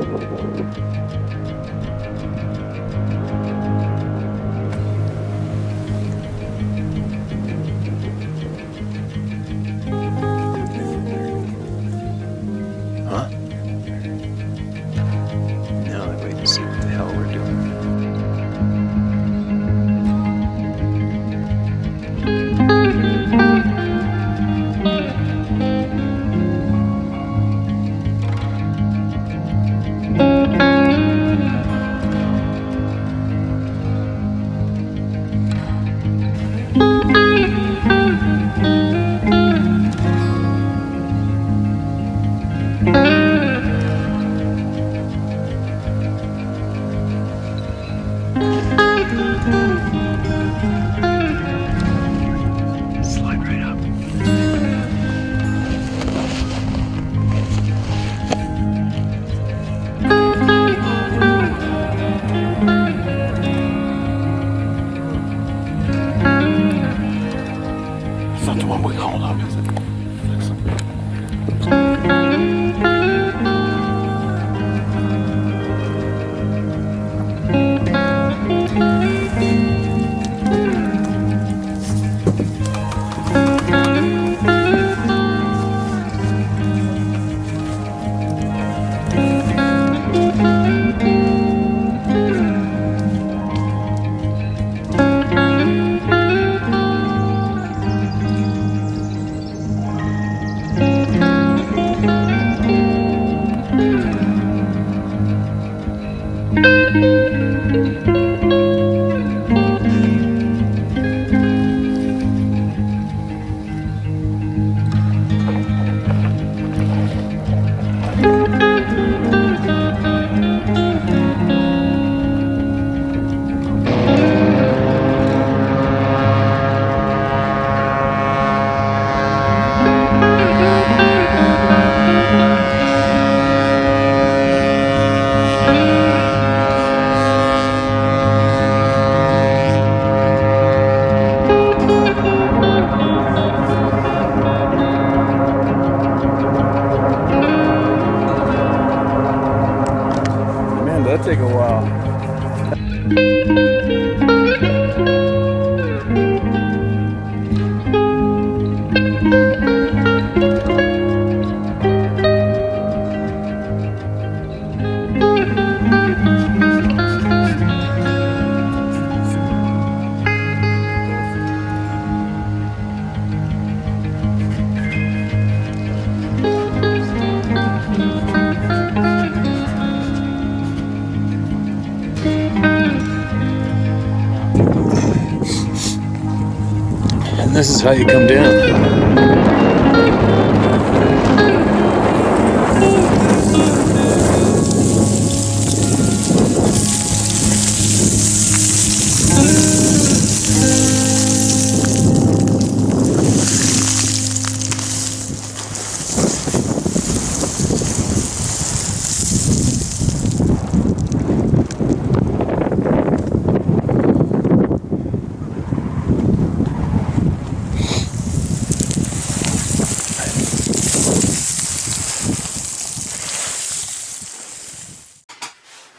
Huh? Now they're waiting to see what the hell we're doing. Slide right up. It's not the one we called up, is it? Man, that'd take a while. And this is how you come down.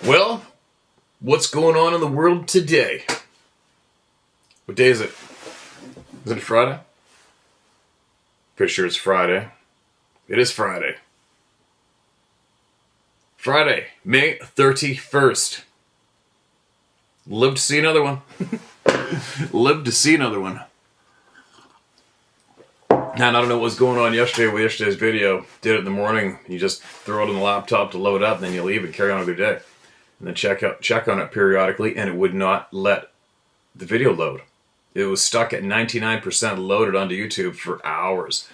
Well, what's going on in the world today? What day is it? Is it Friday? Pretty sure it's Friday. It is Friday. Friday, May 31st. Live to see another one. Live to see another one. And I don't know what was going on yesterday with yesterday's video. Did it in the morning. You just throw it on the laptop to load up, and then you leave and carry on with your day. And then check on it periodically, and it would not let the video load. It was stuck at 99% loaded onto YouTube for hours.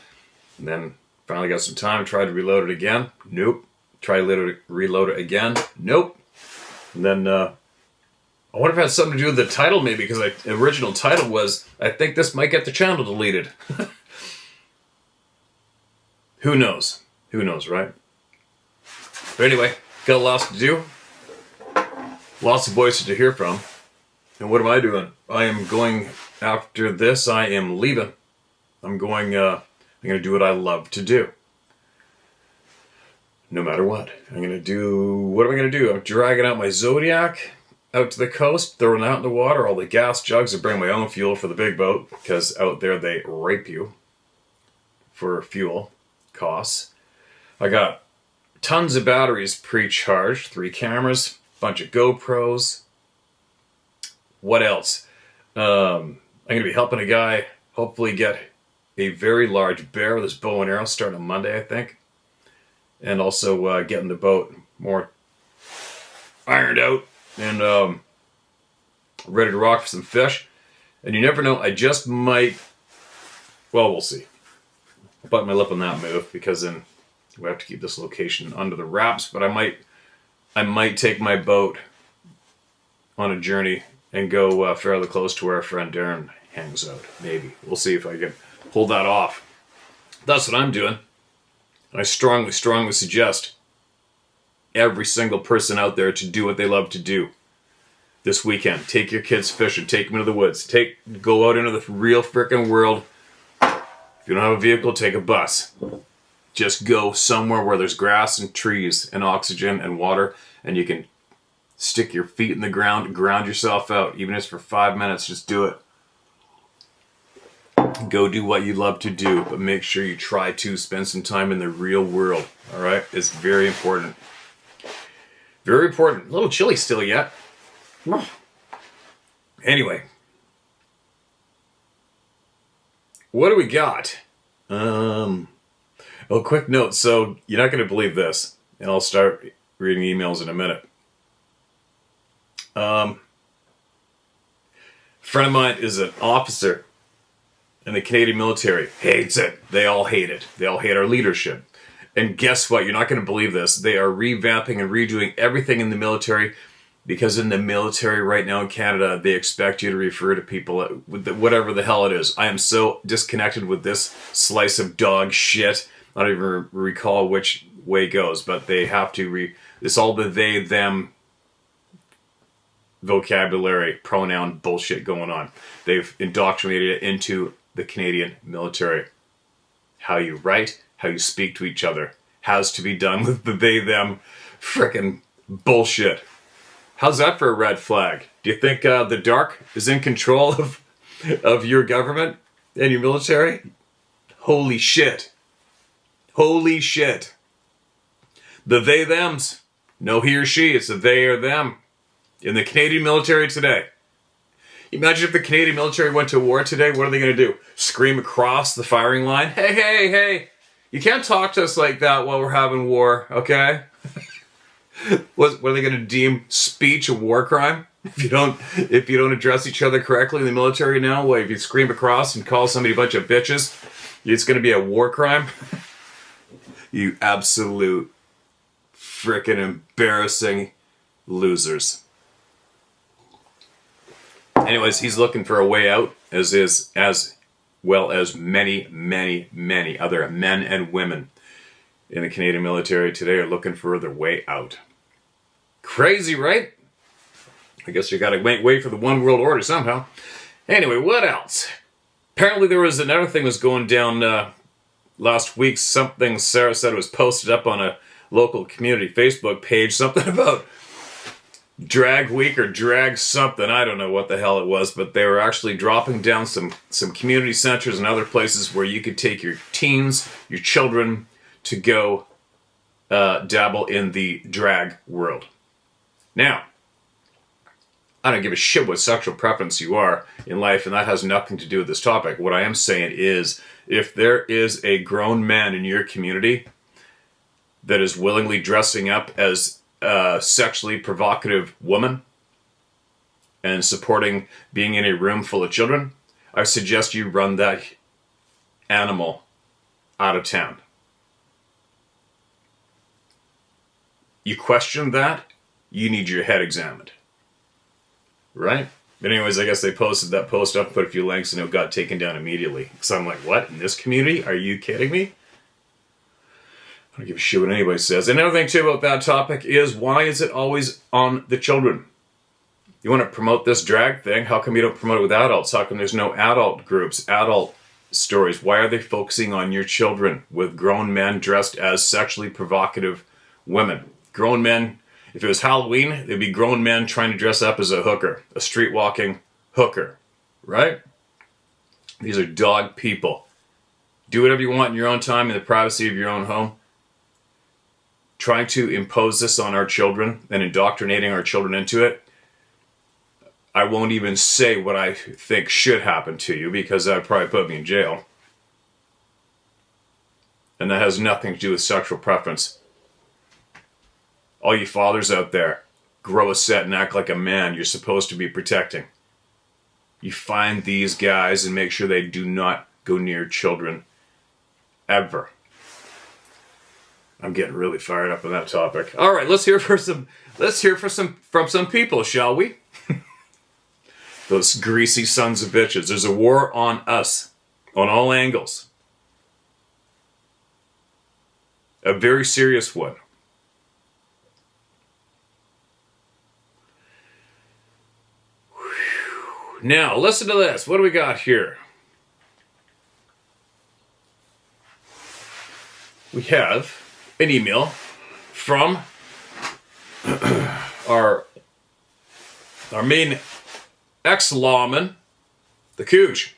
And then finally got some time, tried to reload it again. Nope. Tried to reload it again. Nope. And then I wonder if it had something to do with the title maybe, because the original title was, I think this might get the channel deleted. Who knows? Who knows, right? But anyway, got lots to do. Lots of voices to hear from. And what am I doing? I am going, after this, I am leaving. I'm going to do what I love to do. no matter what. What am I going to do? I'm dragging out my Zodiac out to the coast, throwing it out in the water, all the gas jugs, and bring my own fuel for the big boat, because out there they rape you for fuel costs. I got tons of batteries pre-charged, 3 cameras, bunch of GoPros. What else? I'm going to be helping a guy hopefully get a very large bear with his bow and arrow starting on Monday, I think. And also getting the boat more ironed out and ready to rock for some fish. And you never know, I just might, well, we'll see. I'll bite my lip on that move, because then we have to keep this location under the wraps. But I might take my boat on a journey and go fairly close to where our friend Darren hangs out. Maybe. We'll see if I can pull that off. That's what I'm doing. I strongly, strongly suggest every single person out there to do what they love to do this weekend. Take your kids fishing. Take them into the woods. Go out into the real frickin' world. If you don't have a vehicle, take a bus. Just go somewhere where there's grass and trees and oxygen and water, and you can stick your feet in the ground, ground yourself out. Even if it's for 5 minutes, just do it. Go do what you love to do, but make sure you try to spend some time in the real world. All right? It's very important. Very important. A little chilly still yet. Anyway. What do we got? Quick note. So, you're not going to believe this. And I'll start reading emails in a minute. A friend of mine is an officer in the Canadian military. Hates it. They all hate it. They all hate our leadership. And guess what? You're not going to believe this. They are revamping and redoing everything in the military, because in the military right now in Canada, they expect you to refer to people with whatever the hell it is. I am so disconnected with this slice of dog shit. I don't even recall which way it goes, but they have to it's all the they, them vocabulary, pronoun bullshit going on. They've indoctrinated it into the Canadian military. How you write, how you speak to each other has to be done with the they, them frickin' bullshit. How's that for a red flag? Do you think the dark is in control of your government and your military? Holy shit. Holy shit. The they, thems. No he or she, it's a they or them. In the Canadian military today. Imagine if the Canadian military went to war today, what are they going to do? Scream across the firing line? Hey, hey, hey, you can't talk to us like that while we're having war, okay? What are they going to deem speech a war crime? If you don't address each other correctly in the military now, what, if you scream across and call somebody a bunch of bitches, it's going to be a war crime? You absolute frickin' embarrassing losers. Anyways, he's looking for a way out, as well as many, many, many other men and women in the Canadian military today are looking for their way out. Crazy, right? I guess you gotta wait for the one world order somehow. Anyway, what else? Apparently there was another thing was going down last week. Something Sarah said was posted up on a local community Facebook page. Something about drag week or drag something. I don't know what the hell it was, but they were actually dropping down some community centers and other places where you could take your teens, your children, to go dabble in the drag world. Now, I don't give a shit what sexual preference you are in life, and that has nothing to do with this topic. What I am saying is, if there is a grown man in your community that is willingly dressing up as a sexually provocative woman and supporting being in a room full of children, I suggest you run that animal out of town. You question that, you need your head examined. Right? But anyways, I guess they posted that post up, put a few links, and it got taken down immediately. So I'm like, what? In this community? Are you kidding me? I don't give a shit what anybody says. Another thing, too, about that topic is, why is it always on the children? You want to promote this drag thing? How come you don't promote it with adults? How come there's no adult groups, adult stories? Why are they focusing on your children with grown men dressed as sexually provocative women. Grown men. If it was Halloween, it'd be grown men trying to dress up as a hooker. A street walking hooker. Right? These are dog people. Do whatever you want in your own time in the privacy of your own home. Trying to impose this on our children and indoctrinating our children into it. I won't even say what I think should happen to you because that would probably put me in jail. And that has nothing to do with sexual preference. All you fathers out there, grow a set and act like a man you're supposed to be protecting. You find these guys and make sure they do not go near children. Ever. I'm getting really fired up on that topic. All right, let's hear from some people, shall we? Those greasy sons of bitches. There's a war on us, on all angles. A very serious one. Now, listen to this. What do we got here? We have an email from our main ex-lawman, the Cooch.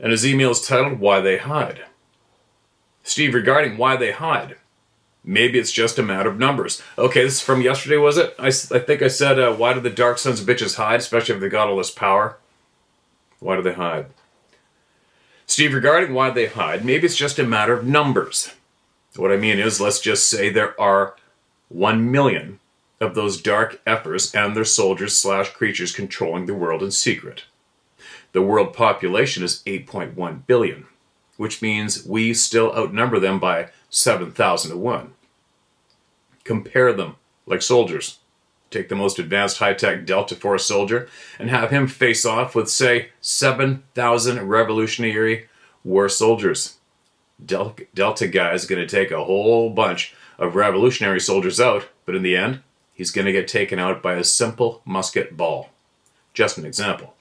And his email is titled, Why They Hide. Steve, regarding why they hide, maybe it's just a matter of numbers. Okay, this is from yesterday, was it? I think I said, why do the dark sons of bitches hide, especially if they got all this power? Why do they hide? Steve, regarding why they hide, maybe it's just a matter of numbers. What I mean is, let's just say there are 1 million of those dark effers and their soldiers / creatures controlling the world in secret. The world population is 8.1 billion, which means we still outnumber them by 7,000 to 1. Compare them like soldiers. Take the most advanced high-tech Delta Force soldier and have him face off with, say, 7,000 Revolutionary War soldiers. Delta guy is going to take a whole bunch of revolutionary soldiers out, but in the end, he's going to get taken out by a simple musket ball. Just an example.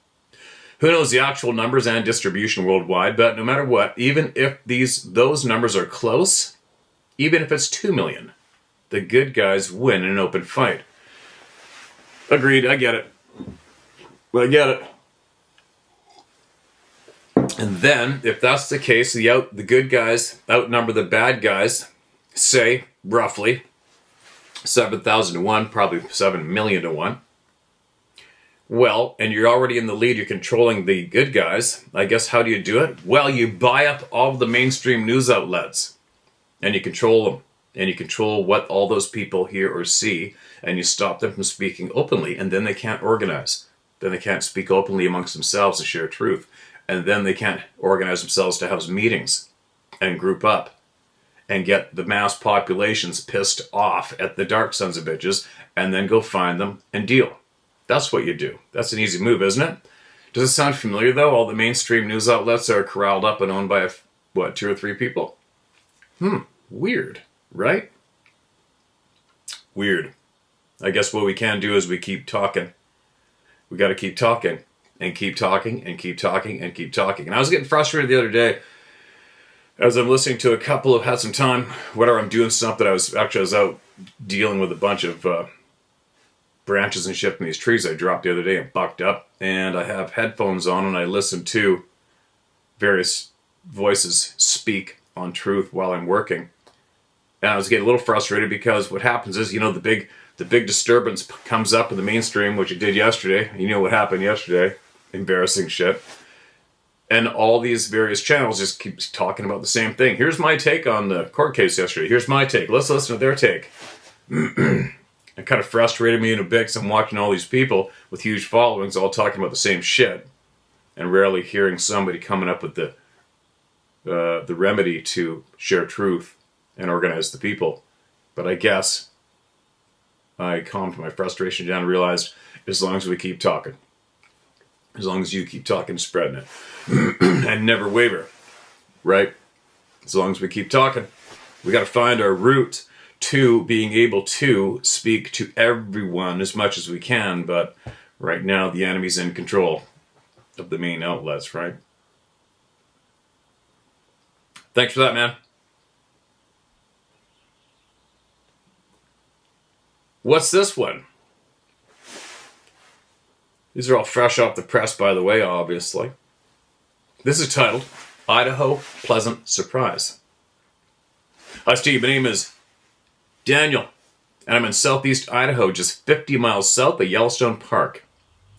Who knows the actual numbers and distribution worldwide, but no matter what, even if those numbers are close, even if it's 2 million, the good guys win in an open fight. Agreed, I get it. I get it. And then, if that's the case, the good guys outnumber the bad guys, say, roughly, 7,000 to 1, probably 7 million to 1. Well, and you're already in the lead, you're controlling the good guys. I guess how do you do it? Well, you buy up all of the mainstream news outlets, and you control them. And you control what all those people hear or see, and you stop them from speaking openly, and then they can't organize. Then they can't speak openly amongst themselves and share truth. And then they can't organize themselves to have meetings and group up and get the mass populations pissed off at the dark sons of bitches and then go find them and deal. That's what you do. That's an easy move, isn't it? Does it sound familiar, though? All the mainstream news outlets are corralled up and owned by, 2 or 3 people? Weird, right? Weird. I guess what we can do is we keep talking. We got to keep talking and keep talking and keep talking and keep talking. And I was getting frustrated the other day as I'm listening to a couple of had some time, whatever, I'm doing something. I was out dealing with a bunch of branches and shit from these trees I dropped the other day and bucked up. And I have headphones on and I listen to various voices speak on truth while I'm working. And I was getting a little frustrated because what happens is, the big disturbance comes up in the mainstream, which it did yesterday. You know what happened yesterday. Embarrassing shit. And all these various channels just keep talking about the same thing. Here's my take on the court case yesterday. Here's my take. Let's listen to their take. It kind of frustrated me in a bit because I'm watching all these people with huge followings all talking about the same shit and rarely hearing somebody coming up with the remedy to share truth and organize the people. But I guess I calmed my frustration down and realized as long as we keep talking, as long as you keep talking and spreading it, and never waver, right? As long as we keep talking, we got to find our route to being able to speak to everyone as much as we can. But right now, the enemy's in control of the main outlets, right? Thanks for that, man. What's this one? These are all fresh off the press, by the way, obviously. This is titled, Idaho Pleasant Surprise. Hi, Steve. My name is Daniel, and I'm in southeast Idaho, just 50 miles south of Yellowstone Park.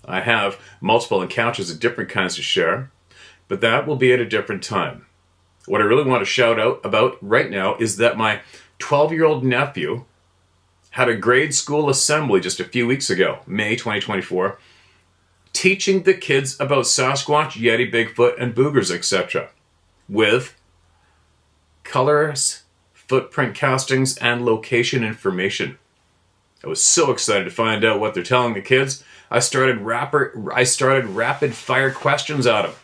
I have multiple encounters of different kinds to share, but that will be at a different time. What I really want to shout out about right now is that my 12-year-old nephew had a grade school assembly just a few weeks ago, May 2024, teaching the kids about Sasquatch, Yeti, Bigfoot, and boogers, etc. with colors, footprint castings, and location information. I was so excited to find out what they're telling the kids. I started rapid fire questions at him.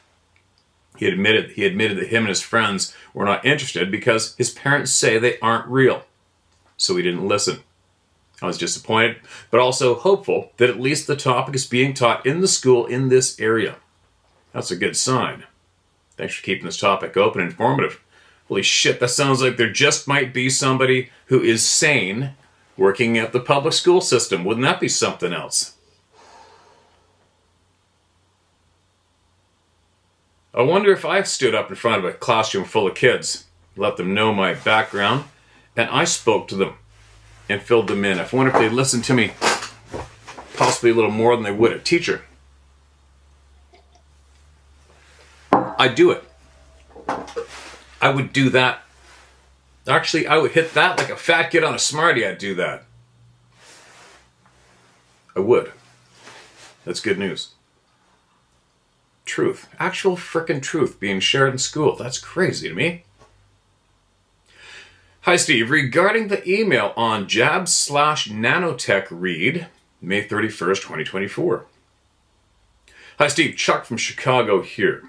He admitted that him and his friends were not interested because his parents say they aren't real. So he didn't listen. I was disappointed, but also hopeful that at least the topic is being taught in the school in this area. That's a good sign. Thanks for keeping this topic open and informative. Holy shit, that sounds like there just might be somebody who is sane working at the public school system. Wouldn't that be something else? I wonder if I stood up in front of a classroom full of kids, let them know my background, and I spoke to them and filled them in. I wonder if they listened to me possibly a little more than they would a teacher. I'd do it. I would do that. Actually, I would hit that like a fat kid on a Smartie. I'd do that. I would. That's good news. Truth. Actual frickin' truth being shared in school. That's crazy to me. Hi, Steve. Regarding the email on jab/nanotech read, May 31st, 2024. Hi, Steve. Chuck from Chicago here.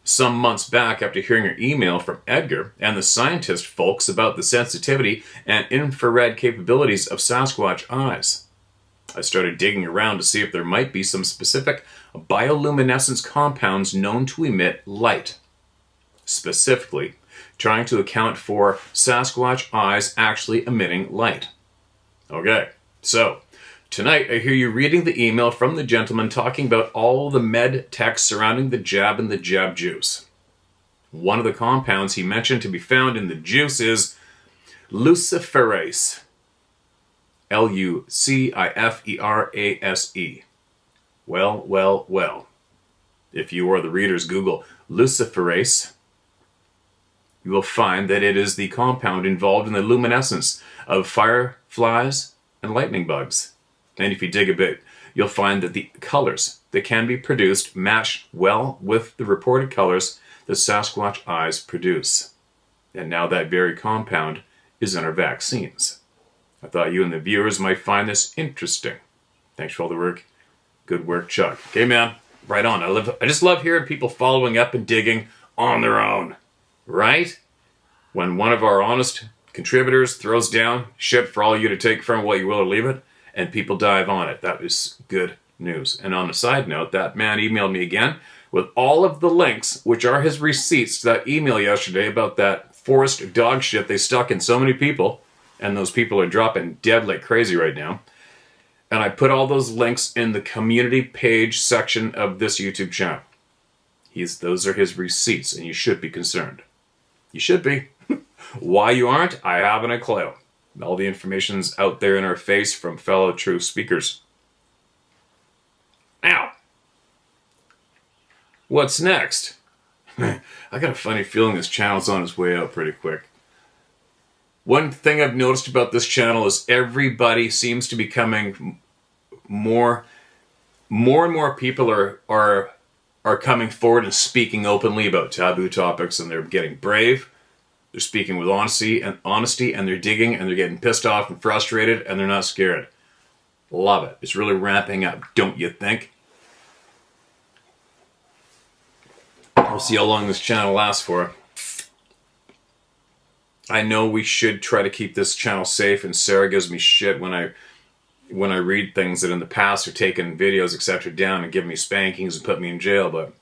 Some months back, after hearing your email from Edgar and the scientist folks about the sensitivity and infrared capabilities of Sasquatch eyes, I started digging around to see if there might be some specific bioluminescence compounds known to emit light. Specifically, trying to account for Sasquatch eyes actually emitting light. Okay, so tonight I hear you reading the email from the gentleman talking about all the med tech surrounding the jab and the jab juice. One of the compounds he mentioned to be found in the juice is luciferase. Luciferase. Well. If you or the readers Google luciferase, you will find that it is the compound involved in the luminescence of fireflies and lightning bugs. And if you dig a bit, you'll find that the colors that can be produced match well with the reported colors that Sasquatch eyes produce. And now that very compound is in our vaccines. I thought you and the viewers might find this interesting. Thanks for all the work. Good work, Chuck. Okay, man. Right on. I just love hearing people following up and digging on their own. Right? When one of our honest contributors throws down shit for all you to take from, what you will or leave it, and people dive on it. That is good news. And on a side note, that man emailed me again with all of the links, which are his receipts to that email yesterday about that forest dog shit they stuck in so many people, and those people are dropping dead like crazy right now. And I put all those links in the community page section of this YouTube channel. Those are his receipts, and you should be concerned. You should be. Why you aren't, I haven't a clue. All the information's out there in our face from fellow true speakers. Now, what's next? I got a funny feeling this channel's on its way out pretty quick. One thing I've noticed about this channel is everybody seems to be coming more and more people are coming forward and speaking openly about taboo topics, and they're getting brave. They're speaking with honesty, and they're digging, and they're getting pissed off and frustrated, and they're not scared. Love it. It's really ramping up, don't you think? We'll see how long this channel lasts for. I know we should try to keep this channel safe, and Sarah gives me shit when I read things that in the past are taking videos, etc. down and giving me spankings and put me in jail, but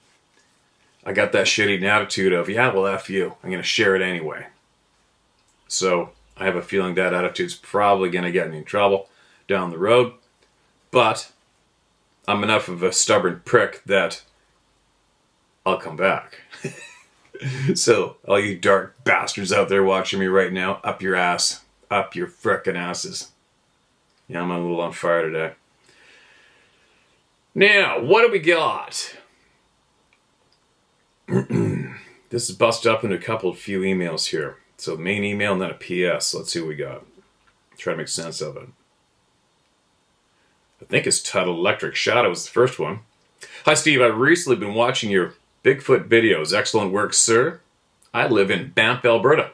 I got that shitty attitude of, yeah, well, F you. I'm going to share it anyway. So I have a feeling that attitude's probably going to get me in trouble. down the road. But I'm enough of a stubborn prick that I'll come back. So, all you dark bastards out there watching me right now, up your ass. Up your frickin' asses. Yeah, I'm a little on fire today. Now, what do we got? This is busted up into a few emails here. So, main email and then a PS. Let's see what we got. Try to make sense of it. I think it's titled Electric Shadow was the first one. Hi, Steve. I've recently been watching your Bigfoot videos. Excellent work, sir. I live in Banff, Alberta.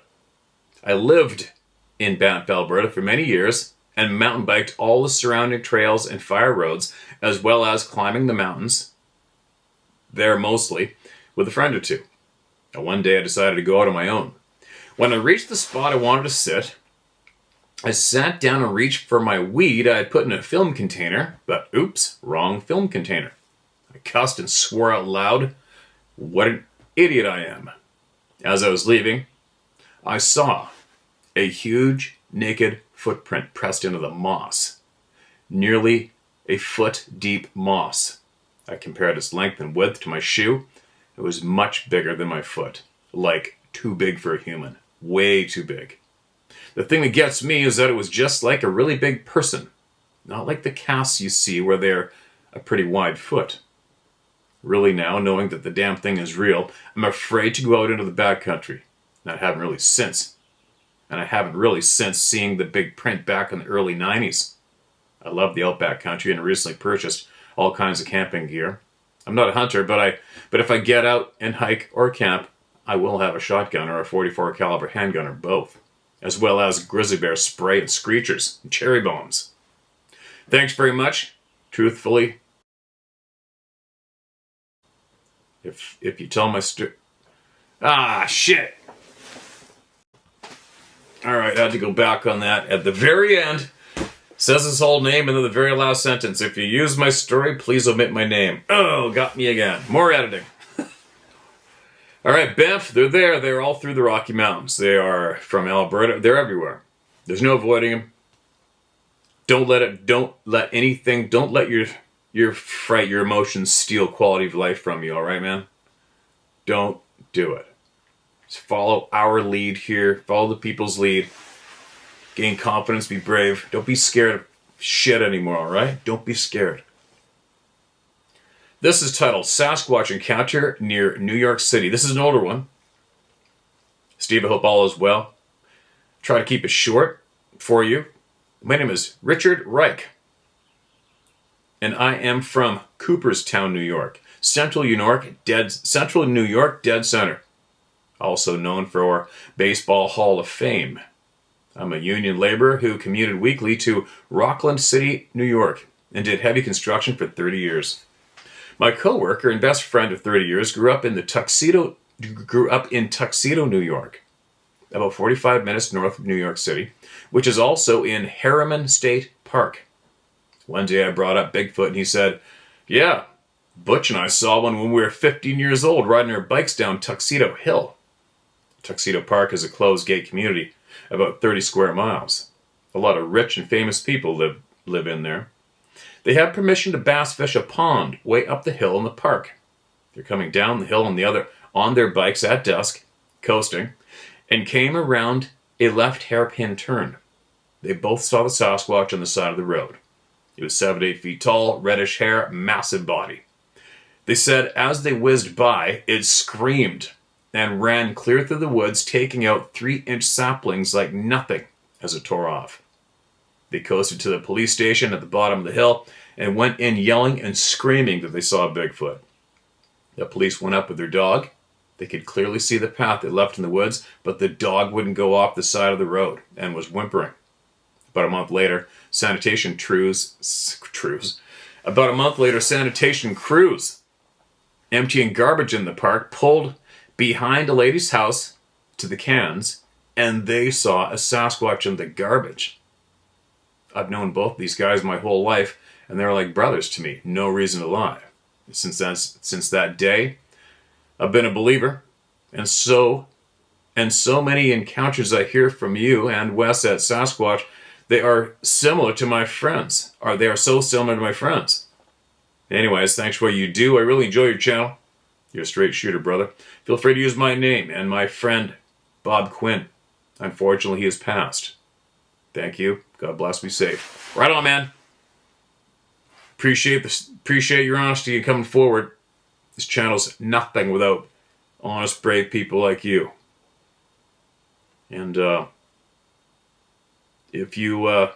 I lived in Banff, Alberta for many years and mountain biked all the surrounding trails and fire roads, as well as climbing the mountains, there mostly, with a friend or two. And one day I decided to go out on my own. When I reached the spot I wanted to sit, I sat down and reached for my weed I had put in a film container, but oops, wrong film container. I cussed and swore out loud, what an idiot I am. As I was leaving, I saw a huge naked footprint pressed into the moss. Nearly a foot deep moss. I compared its length and width to my shoe. It was much bigger than my foot. Like, too big for a human. Way too big. The thing that gets me is that it was just like a really big person. Not like the casts you see where they're a pretty wide foot. Really now, knowing that the damn thing is real, I'm afraid to go out into the backcountry. And I haven't really since seeing the big print back in the early 90s. I love the outback country and recently purchased all kinds of camping gear. I'm not a hunter, but if I get out and hike or camp, I will have a shotgun or a .44 caliber handgun or both, as well as grizzly bear spray and screechers and cherry bombs. Thanks very much. Truthfully, if you tell my story... Ah, shit! Alright, I had to go back on that. At the very end, says his whole name, and then the very last sentence, if you use my story, please omit my name. Oh, got me again. More editing. Alright, Banff, they're there. They're all through the Rocky Mountains. They are from Alberta. They're everywhere. There's no avoiding them. Don't let your fright, your emotions steal quality of life from you, alright, man? Don't do it. Just follow our lead here. Follow the people's lead. Gain confidence, be brave. Don't be scared of shit anymore, alright? Don't be scared. This is titled Sasquatch Encounter Near New York City. This is an older one. Steve, I hope all is well. Try to keep it short for you. My name is Richard Reich, and I am from Cooperstown, New York. Central New York Dead Center. Also known for Baseball Hall of Fame. I'm a union laborer who commuted weekly to Rockland City, New York, and did heavy construction for 30 years. My coworker and best friend of 30 years grew up in Tuxedo, New York, about 45 minutes north of New York City, which is also in Harriman State Park. One day I brought up Bigfoot and he said, yeah, Butch and I saw one when we were 15 years old riding our bikes down Tuxedo Hill. Tuxedo Park is a closed-gate community, about 30 square miles. A lot of rich and famous people live in there. They have permission to bass fish a pond way up the hill in the park. They're coming down the hill on their bikes at dusk, coasting, and came around a left hairpin turn. They both saw the Sasquatch on the side of the road. He was 7 to 8 feet tall, reddish hair, massive body. They said as they whizzed by, it screamed and ran clear through the woods, taking out 3-inch saplings like nothing as it tore off. They coasted to the police station at the bottom of the hill and went in yelling and screaming that they saw Bigfoot. The police went up with their dog. They could clearly see the path they left in the woods, but the dog wouldn't go off the side of the road and was whimpering. About a month later, sanitation crews, emptying garbage in the park, pulled behind a lady's house to the cans, and they saw a Sasquatch in the garbage. I've known both these guys my whole life, and they're like brothers to me. No reason to lie. Since that day, I've been a believer, and so many encounters I hear from you and Wes at Sasquatch, They are similar to my friends. They are so similar to my friends. Anyways, thanks for what you do. I really enjoy your channel. You're a straight shooter, brother. Feel free to use my name and my friend, Bob Quinn. Unfortunately, he has passed. Thank you. God bless. Be safe. Right on, man. Appreciate your honesty and coming forward. This channel's nothing without honest, brave people like you. And if you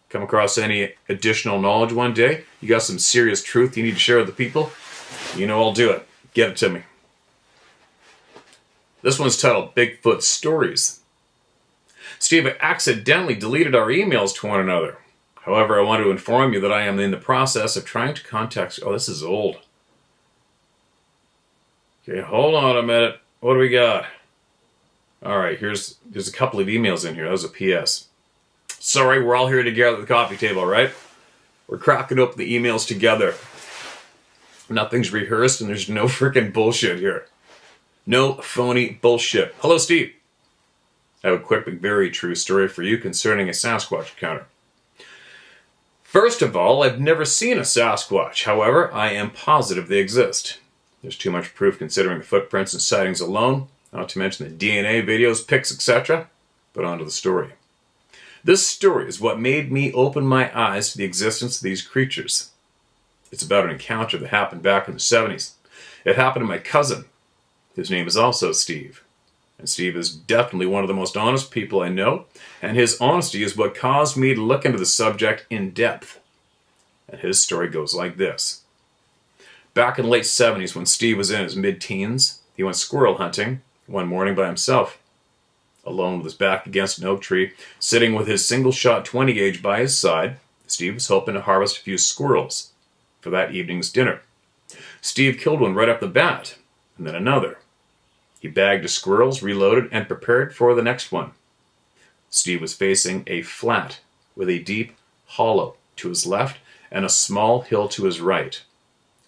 come across any additional knowledge one day, you got some serious truth you need to share with the people, you know I'll do it. Get it to me. This one's titled Bigfoot Stories. Steve, I accidentally deleted our emails to one another. However, I want to inform you that I am in the process of trying to contact... Oh, this is old. Okay, hold on a minute. What do we got? Alright, there's a couple of emails in here. That was a PS. Sorry, we're all here together at the coffee table, right? We're cracking up the emails together. Nothing's rehearsed and there's no freaking bullshit here. No phony bullshit. Hello, Steve. I have a quick but very true story for you concerning a Sasquatch encounter. First of all, I've never seen a Sasquatch. However, I am positive they exist. There's too much proof considering the footprints and sightings alone, not to mention the DNA, videos, pics, etc. But on to the story. This story is what made me open my eyes to the existence of these creatures. It's about an encounter that happened back in the 70s. It happened to my cousin. His name is also Steve. And Steve is definitely one of the most honest people I know, and his honesty is what caused me to look into the subject in depth. And his story goes like this. Back in the late 70s, when Steve was in his mid-teens, he went squirrel hunting one morning by himself. Alone with his back against an oak tree, sitting with his single-shot 20 gauge by his side, Steve was hoping to harvest a few squirrels for that evening's dinner. Steve killed one right off the bat, and then another. He bagged the squirrels, reloaded, and prepared for the next one. Steve was facing a flat with a deep hollow to his left and a small hill to his right.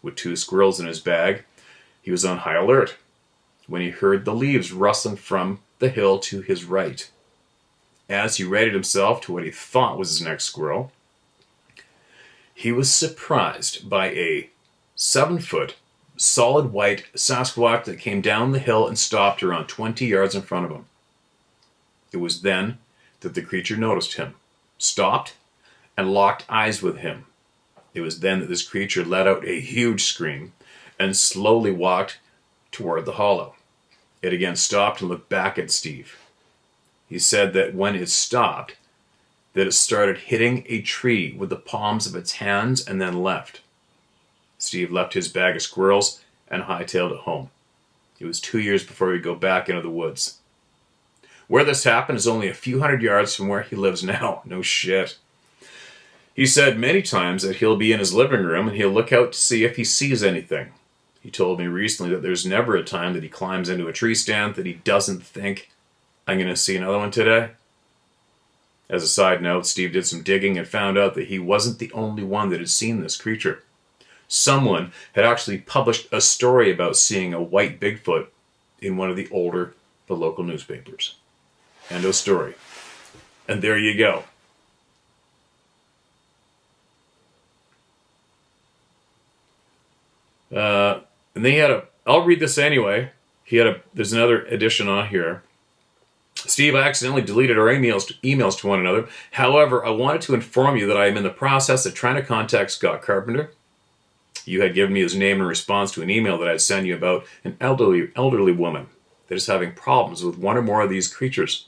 With 2 squirrels in his bag, he was on high alert when he heard the leaves rustling from the hill to his right. As he readied himself to what he thought was his next squirrel, he was surprised by a 7-foot solid white Sasquatch that came down the hill and stopped around 20 yards in front of him. It was then that the creature noticed him, stopped, and locked eyes with him. It was then that this creature let out a huge scream and slowly walked toward the hollow. It again stopped and looked back at Steve. He said that when it stopped, that it started hitting a tree with the palms of its hands and then left. Steve left his bag of squirrels and hightailed it home. It was 2 years before he would go back into the woods. Where this happened is only a few hundred yards from where he lives now. No shit. He said many times that he'll be in his living room and he'll look out to see if he sees anything. He told me recently that there's never a time that he climbs into a tree stand that he doesn't think, I'm going to see another one today. As a side note, Steve did some digging and found out that he wasn't the only one that had seen this creature. Someone had actually published a story about seeing a white Bigfoot in one of the local newspapers. End of story. And there you go. And then he had I'll read this anyway. There's another addition on here. Steve, I accidentally deleted our emails to one another. However, I wanted to inform you that I am in the process of trying to contact Scott Carpenter. You had given me his name in response to an email that I had sent you about an elderly woman that is having problems with one or more of these creatures.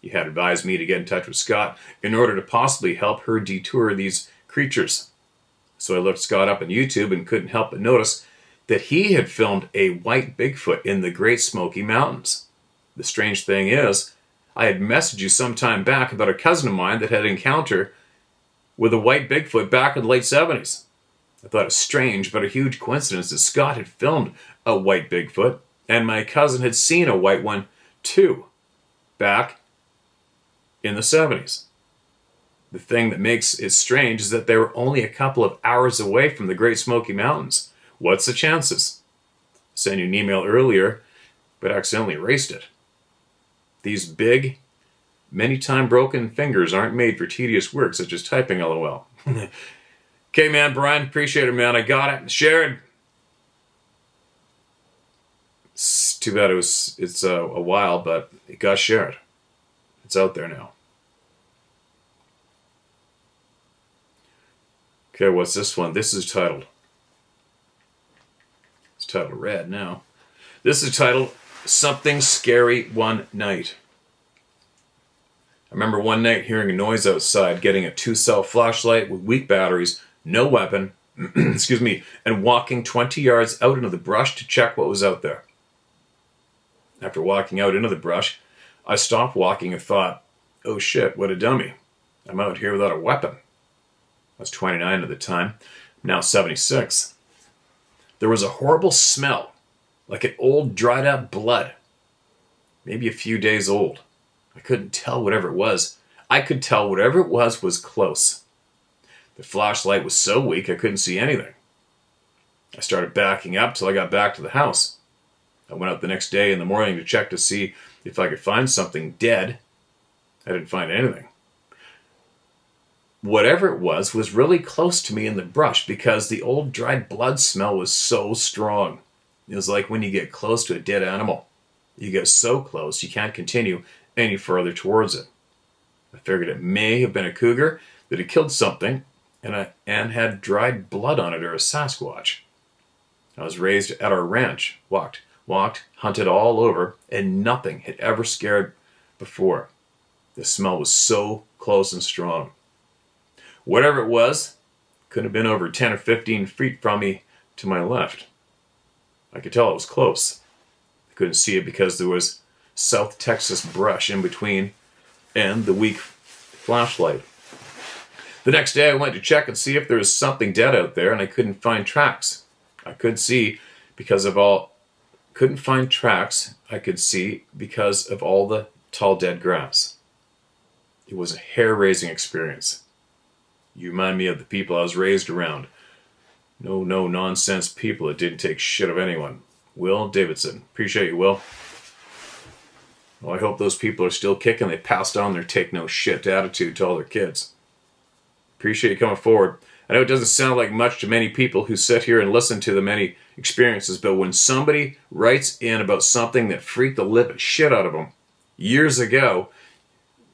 You had advised me to get in touch with Scott in order to possibly help her detour these creatures. So I looked Scott up on YouTube and couldn't help but notice that he had filmed a white Bigfoot in the Great Smoky Mountains. The strange thing is, I had messaged you some time back about a cousin of mine that had an encounter with a white Bigfoot back in the late 70s. I thought it strange, but a huge coincidence that Scott had filmed a white Bigfoot, and my cousin had seen a white one too, back in the 70s. The thing that makes it strange is that they were only a couple of hours away from the Great Smoky Mountains. What's the chances? Sent you an email earlier, but accidentally erased it. These big, Many time broken fingers aren't made for tedious work such as typing, lol. Okay, man, Brian, appreciate it, man. I got it. Shared. It's too bad it's a while, but it got shared. It's out there now. Okay, what's this one? This is titled. It's titled Red now. This is titled Something Scary One Night. I remember one night hearing a noise outside, getting a 2-cell flashlight with weak batteries, no weapon, excuse me, and walking 20 yards out into the brush to check what was out there. After walking out into the brush, I stopped walking and thought, oh shit, what a dummy. I'm out here without a weapon. I was 29 at the time, I'm now 76. There was a horrible smell, like an old dried up blood. Maybe a few days old. I couldn't tell whatever it was. I could tell whatever it was close. The flashlight was so weak I couldn't see anything. I started backing up till I got back to the house. I went out the next day in the morning to check to see if I could find something dead. I didn't find anything. Whatever it was really close to me in the brush because the old dried blood smell was so strong. It was like when you get close to a dead animal. You get so close you can't continue any further towards it. I figured it may have been a cougar that had killed something and had dried blood on it, or a Sasquatch. I was raised at our ranch, walked, hunted all over, and nothing had ever scared before. The smell was so close and strong. Whatever it was, could have been over 10 or 15 feet from me to my left. I could tell it was close. I couldn't see it because there was South Texas brush in between and the weak flashlight. The next day I went to check and see if there was something dead out there, and I couldn't find tracks. I could see because of all the tall dead grass. It was a hair-raising experience. You remind me of the people I was raised around. No nonsense people that didn't take shit of anyone. Will Davidson. Appreciate you, Will. Well, I hope those people are still kicking. They passed on their take no shit attitude to all their kids. Appreciate you coming forward. I know it doesn't sound like much to many people who sit here and listen to the many experiences, but when somebody writes in about something that freaked the living shit out of them years ago,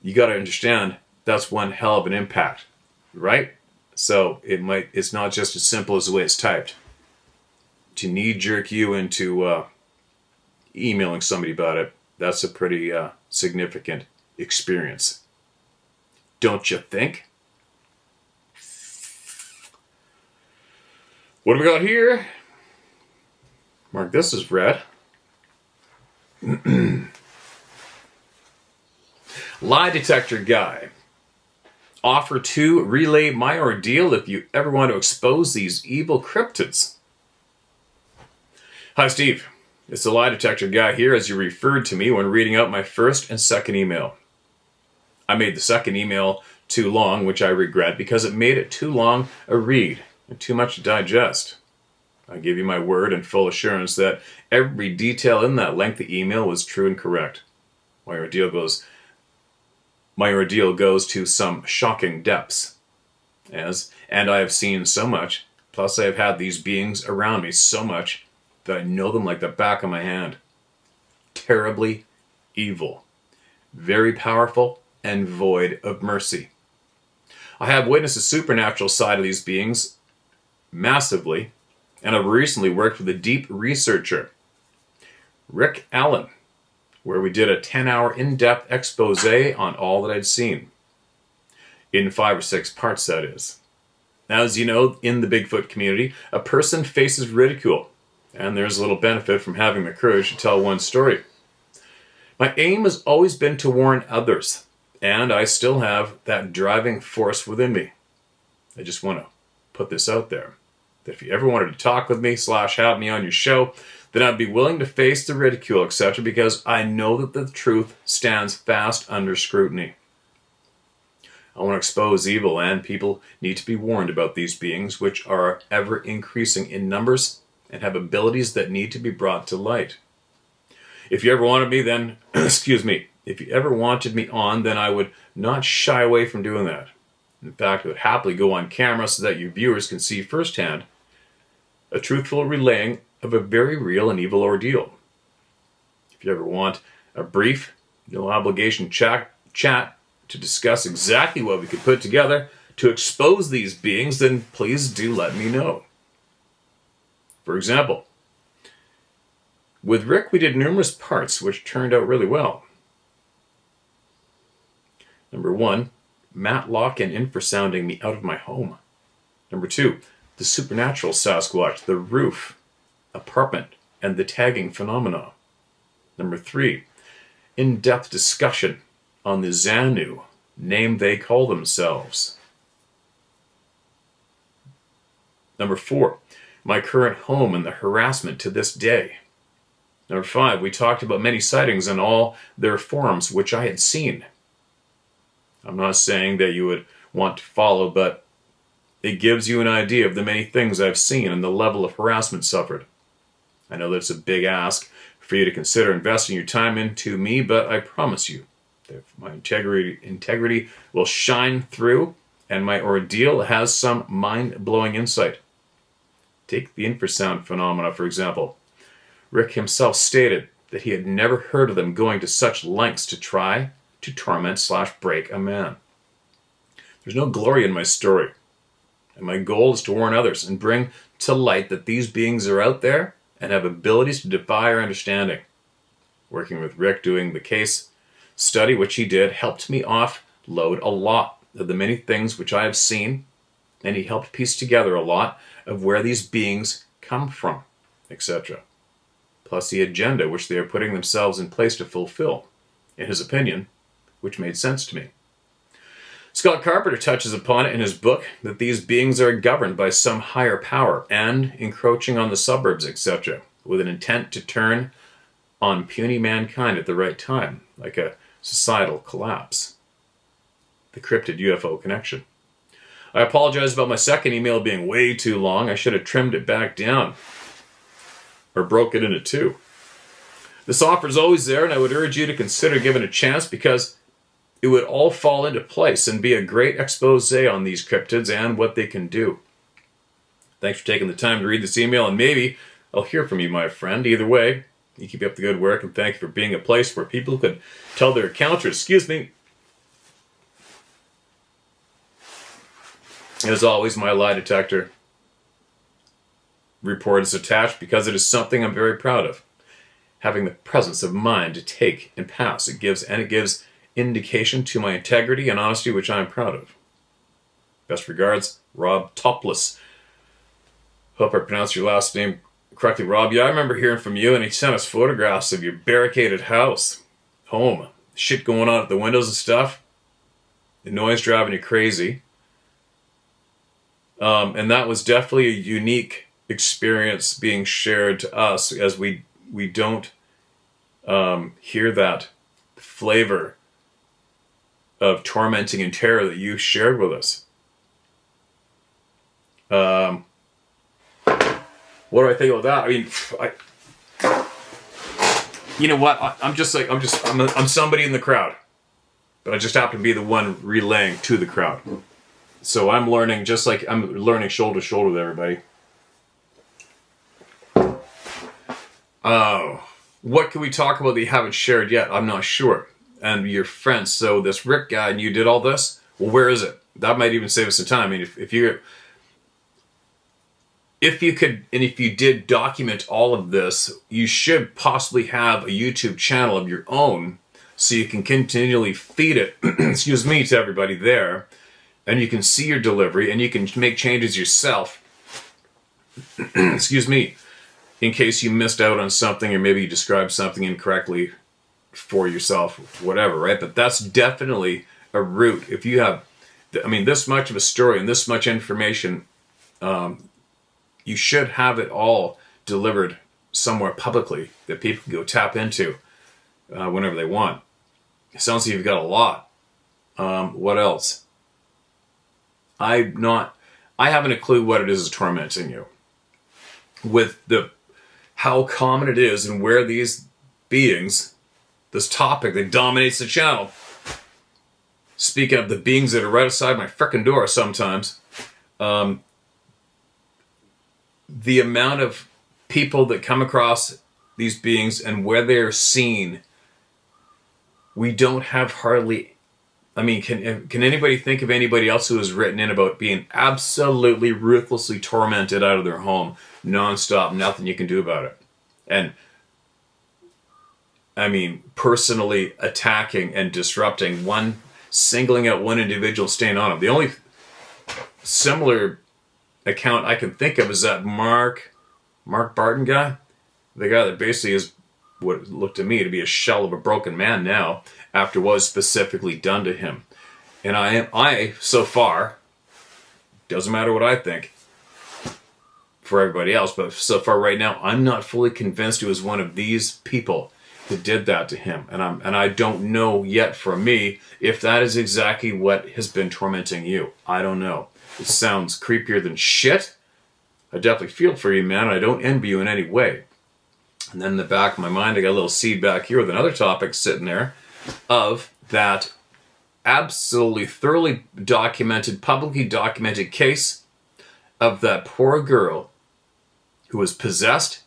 you got to understand that's one hell of an impact, right? So it's not just as simple as the way it's typed. To knee-jerk you into emailing somebody about it, that's a pretty significant experience. Don't you think? What do we got here? Mark, this is red. Lie detector guy. Offer to relay my ordeal if you ever want to expose these evil cryptids. Hi, Steve. It's the lie detector guy here, as you referred to me when reading out my first and second email. I made the second email too long, which I regret because it made it too long a read and too much to digest. I give you my word and full assurance that every detail in that lengthy email was true and correct. My ordeal goes to some shocking depths. And I have seen so much, plus I have had these beings around me so much that I know them like the back of my hand. Terribly evil. Very powerful and void of mercy. I have witnessed the supernatural side of these beings massively, and I've recently worked with a deep researcher, Rick Allen, where we did a 10-hour in-depth expose on all that I'd seen. In 5 or 6 parts, that is. Now, as you know, in the Bigfoot community, a person faces ridicule, and there's a little benefit from having the courage to tell one story. My aim has always been to warn others, and I still have that driving force within me. I just want to put this out there, that if you ever wanted to talk with me / have me on your show, then I'd be willing to face the ridicule, etc., because I know that the truth stands fast under scrutiny. I want to expose evil, and people need to be warned about these beings, which are ever increasing in numbers and have abilities that need to be brought to light. If you ever wanted me, then, excuse me, If you ever wanted me on, then I would not shy away from doing that. In fact, I would happily go on camera so that your viewers can see firsthand a truthful relaying of a very real and evil ordeal. If you ever want a brief, no obligation chat to discuss exactly what we could put together to expose these beings, then please do let me know. For example, with Rick we did numerous parts which turned out really well. Number 1, Matlock and infrasounding me out of my home. Number 2, the supernatural Sasquatch, the roof, apartment, and the tagging phenomena. Number 3, in-depth discussion on the Xanu, name they call themselves. Number 4, my current home and the harassment to this day. Number 5, we talked about many sightings and all their forms which I had seen. I'm not saying that you would want to follow, but it gives you an idea of the many things I've seen and the level of harassment suffered. I know that's a big ask for you to consider investing your time into me, but I promise you that my integrity will shine through, and my ordeal has some mind-blowing insight. Take the infrasound phenomena, for example. Rick himself stated that he had never heard of them going to such lengths to try to torment/break a man. There's no glory in my story, and my goal is to warn others and bring to light that these beings are out there and have abilities to defy our understanding. Working with Rick doing the case study, which he did, helped me offload a lot of the many things which I have seen, and he helped piece together a lot of where these beings come from, etc. Plus the agenda which they are putting themselves in place to fulfill, in his opinion, which made sense to me. Scott Carpenter touches upon it in his book that these beings are governed by some higher power and encroaching on the suburbs, etc., with an intent to turn on puny mankind at the right time, like a societal collapse. The cryptid UFO connection. I apologize about my second email being way too long. I should have trimmed it back down or broke it into 2. This offer is always there, and I would urge you to consider giving it a chance because it would all fall into place and be a great expose on these cryptids and what they can do. Thanks for taking the time to read this email, and maybe I'll hear from you, my friend. Either way, you keep up the good work, and thank you for being a place where people could tell their encounters. Excuse me. As always, my lie detector report is attached because it is something I'm very proud of. Having the presence of mind to take and pass. It gives indication to my integrity and honesty, which I am proud of. Best regards, Rob Topless. Hope I pronounced your last name correctly, Rob. Yeah, I remember hearing from you, and he sent us photographs of your barricaded house, home, shit going on at the windows and stuff. The noise driving you crazy. And that was definitely a unique experience being shared to us, as we don't hear that flavor of tormenting and terror that you shared with us. What do I think about that? I mean, you know what? I'm somebody in the crowd, but I just happen to be the one relaying to the crowd. So I'm learning, just like I'm learning shoulder to shoulder with everybody. What can we talk about that you haven't shared yet? I'm not sure. And your friends, so this Rick guy, and you did all this? Well, where is it? That might even save us some time. I mean, if you could, and if you did document all of this, you should possibly have a YouTube channel of your own, so you can continually feed it, excuse me, to everybody there, and you can see your delivery, and you can make changes yourself, excuse me, in case you missed out on something, or maybe you described something incorrectly for yourself, whatever, right? But that's definitely a route. If you have, I mean, this much of a story and this much information, you should have it all delivered somewhere publicly that people can go tap into whenever they want. It sounds like you've got a lot. What else? I haven't a clue what it is tormenting you. With how common it is and where these beings, the this topic that dominates the channel. Speaking of the beings that are right outside my frickin' door sometimes, the amount of people that come across these beings and where they're seen, we don't have hardly... I mean, can anybody think of anybody else who has written in about being absolutely ruthlessly tormented out of their home, nonstop, nothing you can do about it? And, I mean, personally attacking and disrupting singling out one individual, staying on them. The only similar account I can think of is that Mark Barton guy. The guy that basically is what looked to me to be a shell of a broken man now, after what was specifically done to him. And I so far, doesn't matter what I think for everybody else, but so far right now, I'm not fully convinced it was one of these people that did that to him. And I don't know yet for me if that is exactly what has been tormenting you. I don't know. It sounds creepier than shit. I definitely feel for you, man. I don't envy you in any way. And then in the back of my mind, I got a little seed back here with another topic sitting there of that absolutely thoroughly documented, publicly documented case of that poor girl who was possessed,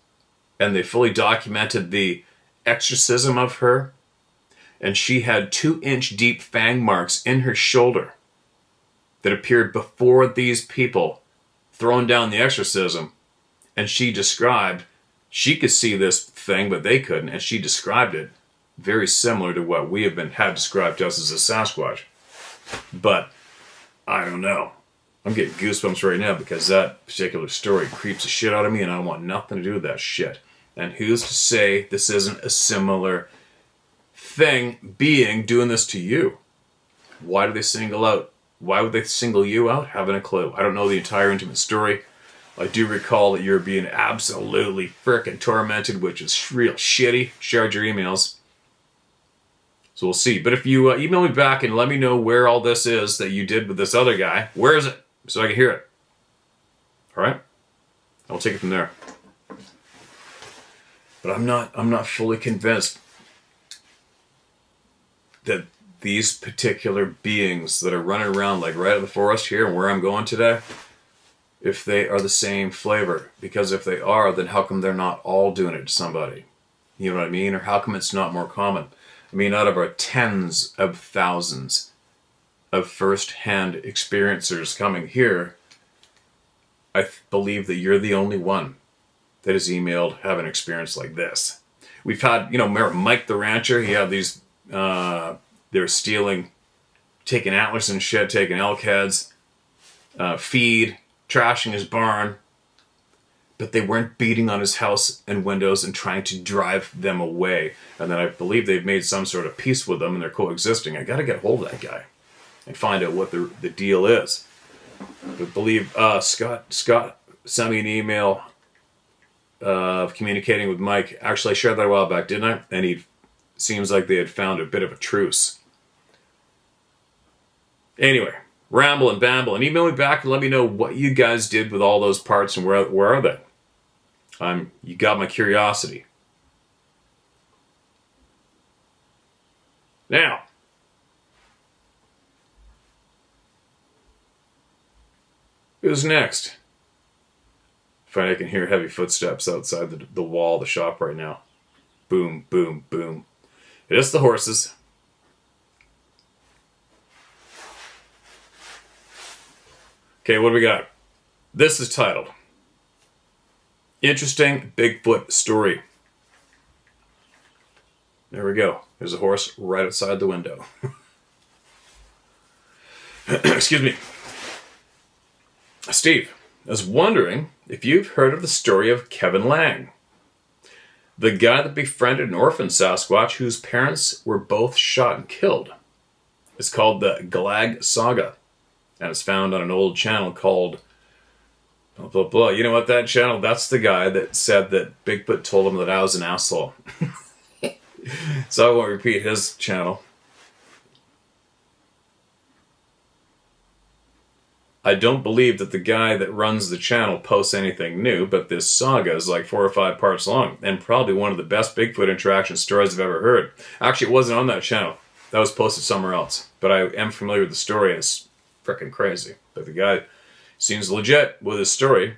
and they fully documented the exorcism of her, and she had 2-inch deep fang marks in her shoulder that appeared before these people throwing down the exorcism. And she described, she could see this thing, but they couldn't, and she described it very similar to what we had described to us as a Sasquatch. But I don't know. I'm getting goosebumps right now because that particular story creeps the shit out of me, and I want nothing to do with that shit. And who's to say this isn't a similar being doing this to you? Why do they single out? Why would they single you out? Haven't a clue. I don't know the entire intimate story. I do recall that you're being absolutely frickin' tormented, which is real shitty. Share your emails. So we'll see. But if you email me back and let me know where all this is that you did with this other guy, where is it? So I can hear it. All right? I'll take it from there. But I'm not fully convinced that these particular beings that are running around like right in the forest here and where I'm going today, if they are the same flavor. Because if they are, then how come they're not all doing it to somebody? You know what I mean? Or how come it's not more common? I mean, out of our tens of thousands of first-hand experiencers coming here, I believe that you're the only one that has emailed have an experience like this. We've had, remember Mike the rancher? He had these, they were stealing, taking antlers and shit, taking elk heads, feed, trashing his barn, but they weren't beating on his house and windows and trying to drive them away. And then I believe they've made some sort of peace with them and they're coexisting. I got to get a hold of that guy and find out what the deal is. I believe Scott sent me an email of communicating with Mike. Actually, I shared that a while back, didn't I? And he seems like they had found a bit of a truce. Anyway, ramble and bamble, and email me back and let me know what you guys did with all those parts and where are they? You got my curiosity. Now, who's next? I find I can hear heavy footsteps outside the wall of the shop right now. Boom, boom, boom. It is the horses. Okay, what do we got? This is titled Interesting Bigfoot Story. There we go. There's a horse right outside the window. Excuse me. Steve, I was wondering if you've heard of the story of Kevin Lang, the guy that befriended an orphan Sasquatch whose parents were both shot and killed. It's called the Galag Saga, and it's found on an old channel called blah, blah, blah. You know what, that channel, that's the guy that said that Bigfoot told him that I was an asshole. So I won't repeat his channel. I don't believe that the guy that runs the channel posts anything new, but this saga is like 4 or 5 parts long, and probably one of the best Bigfoot interaction stories I've ever heard. Actually, it wasn't on that channel. That was posted somewhere else. But I am familiar with the story, and it's freaking crazy. But the guy seems legit with his story.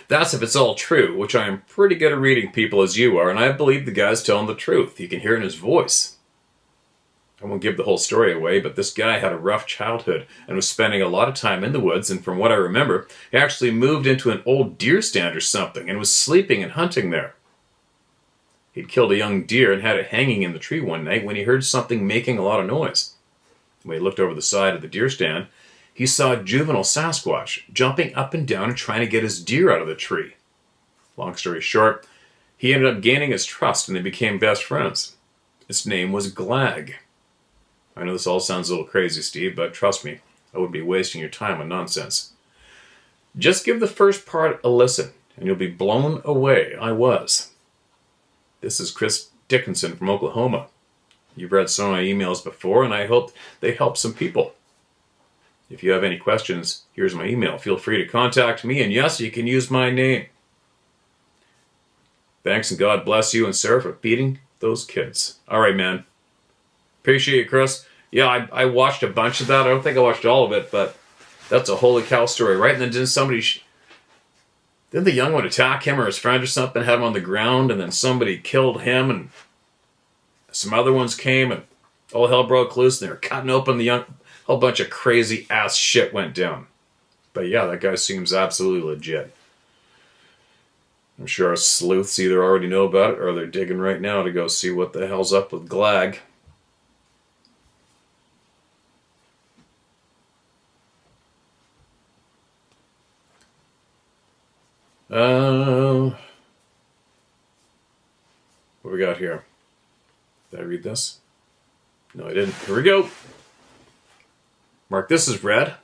That's if it's all true, which I am pretty good at reading people as you are, and I believe the guy's telling the truth. You can hear it in his voice. I won't give the whole story away, but this guy had a rough childhood and was spending a lot of time in the woods, and from what I remember, he actually moved into an old deer stand or something and was sleeping and hunting there. He'd killed a young deer and had it hanging in the tree one night when he heard something making a lot of noise. When he looked over the side of the deer stand, he saw a juvenile Sasquatch jumping up and down and trying to get his deer out of the tree. Long story short, he ended up gaining his trust and they became best friends. His name was Glag. I know this all sounds a little crazy, Steve, but trust me, I wouldn't be wasting your time on nonsense. Just give the first part a listen, and you'll be blown away. I was. This is Chris Dickinson from Oklahoma. You've read some of my emails before, and I hope they help some people. If you have any questions, here's my email. Feel free to contact me, and yes, you can use my name. Thanks, and God bless you and Sarah for feeding those kids. All right, man. Appreciate you, Chris. Yeah, I watched a bunch of that. I don't think I watched all of it, but that's a holy cow story, right? And then didn't the young one attack him or his friend or something, had him on the ground, and then somebody killed him, and some other ones came, and all hell broke loose, and they were cutting open the young... A whole bunch of crazy ass shit went down. But yeah, that guy seems absolutely legit. I'm sure our sleuths either already know about it or they're digging right now to go see what the hell's up with Glag. What we got here? Did I read this? No, I didn't. Here we go. Mark, this is red.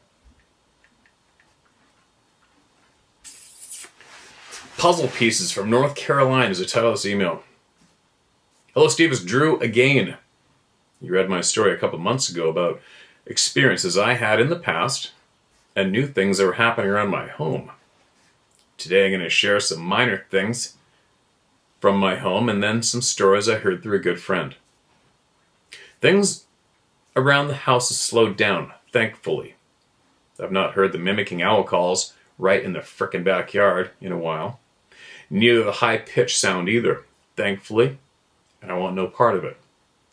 Puzzle Pieces from North Carolina is the title of this email. Hello, Steve. It's Drew again. You read my story a couple months ago about experiences I had in the past and new things that were happening around my home. Today I'm going to share some minor things from my home and then some stories I heard through a good friend. Things around the house have slowed down. Thankfully. I've not heard the mimicking owl calls right in the frickin' backyard in a while. Neither the high-pitched sound either, thankfully, and I want no part of it.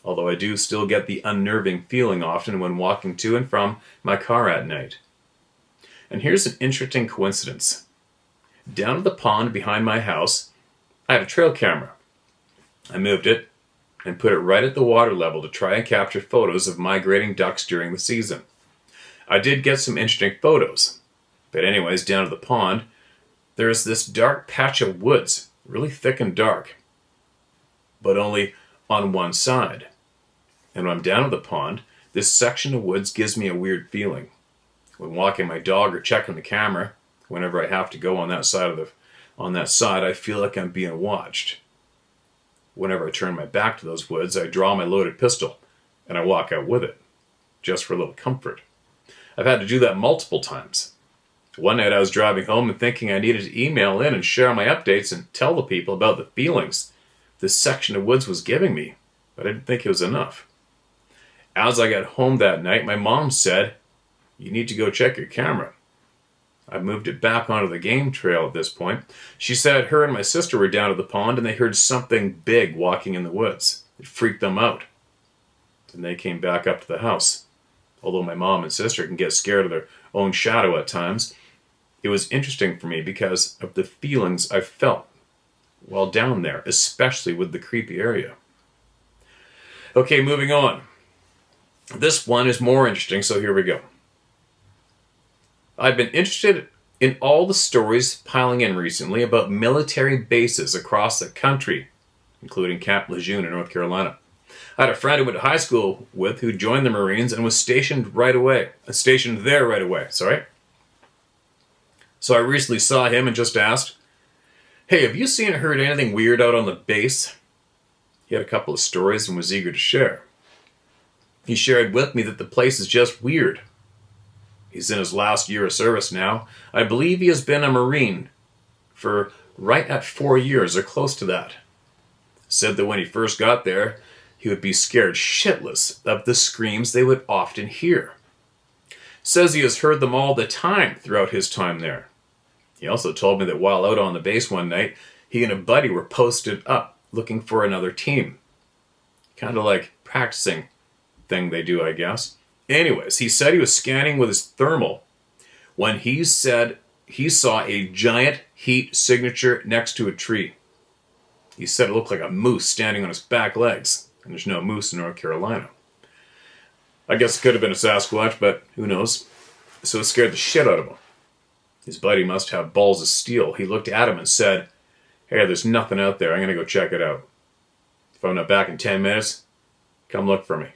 Although I do still get the unnerving feeling often when walking to and from my car at night. And here's an interesting coincidence. Down at the pond behind my house, I had a trail camera. I moved it and put it right at the water level to try and capture photos of migrating ducks during the season. I did get some interesting photos. But anyways, down at the pond, there's this dark patch of woods, really thick and dark, but only on one side. And when I'm down at the pond, this section of woods gives me a weird feeling. When walking my dog or checking the camera, whenever I have to go on that side, I feel like I'm being watched. Whenever I turn my back to those woods, I draw my loaded pistol, and I walk out with it, just for a little comfort. I've had to do that multiple times. One night I was driving home and thinking I needed to email in and share my updates and tell the people about the feelings this section of woods was giving me, but I didn't think it was enough. As I got home that night, my mom said, "You need to go check your camera." I moved it back onto the game trail at this point. She said her and my sister were down at the pond and they heard something big walking in the woods. It freaked them out. And they came back up to the house. Although my mom and sister can get scared of their own shadow at times, it was interesting for me because of the feelings I felt while down there, especially with the creepy area. Okay, moving on. This one is more interesting, so here we go. I've been interested in all the stories piling in recently about military bases across the country, including Camp Lejeune in North Carolina. I had a friend who went to high school with who joined the Marines and was stationed there right away. So I recently saw him and just asked, "Hey, have you seen or heard anything weird out on the base?" He had a couple of stories and was eager to share. He shared with me that the place is just weird. He's in his last year of service now. I believe he has been a Marine for right at 4 years or close to that. Said that when he first got there, he would be scared shitless of the screams they would often hear. Says he has heard them all the time throughout his time there. He also told me that while out on the base one night, he and a buddy were posted up looking for another team. Kind of like practicing thing they do, I guess. Anyways, he said he was scanning with his thermal when he said he saw a giant heat signature next to a tree. He said it looked like a moose standing on his back legs, and there's no moose in North Carolina. I guess it could have been a Sasquatch, but who knows? So it scared the shit out of him. His buddy must have balls of steel. He looked at him and said, "Hey, there's nothing out there. I'm going to go check it out. If I'm not back in 10 minutes, come look for me."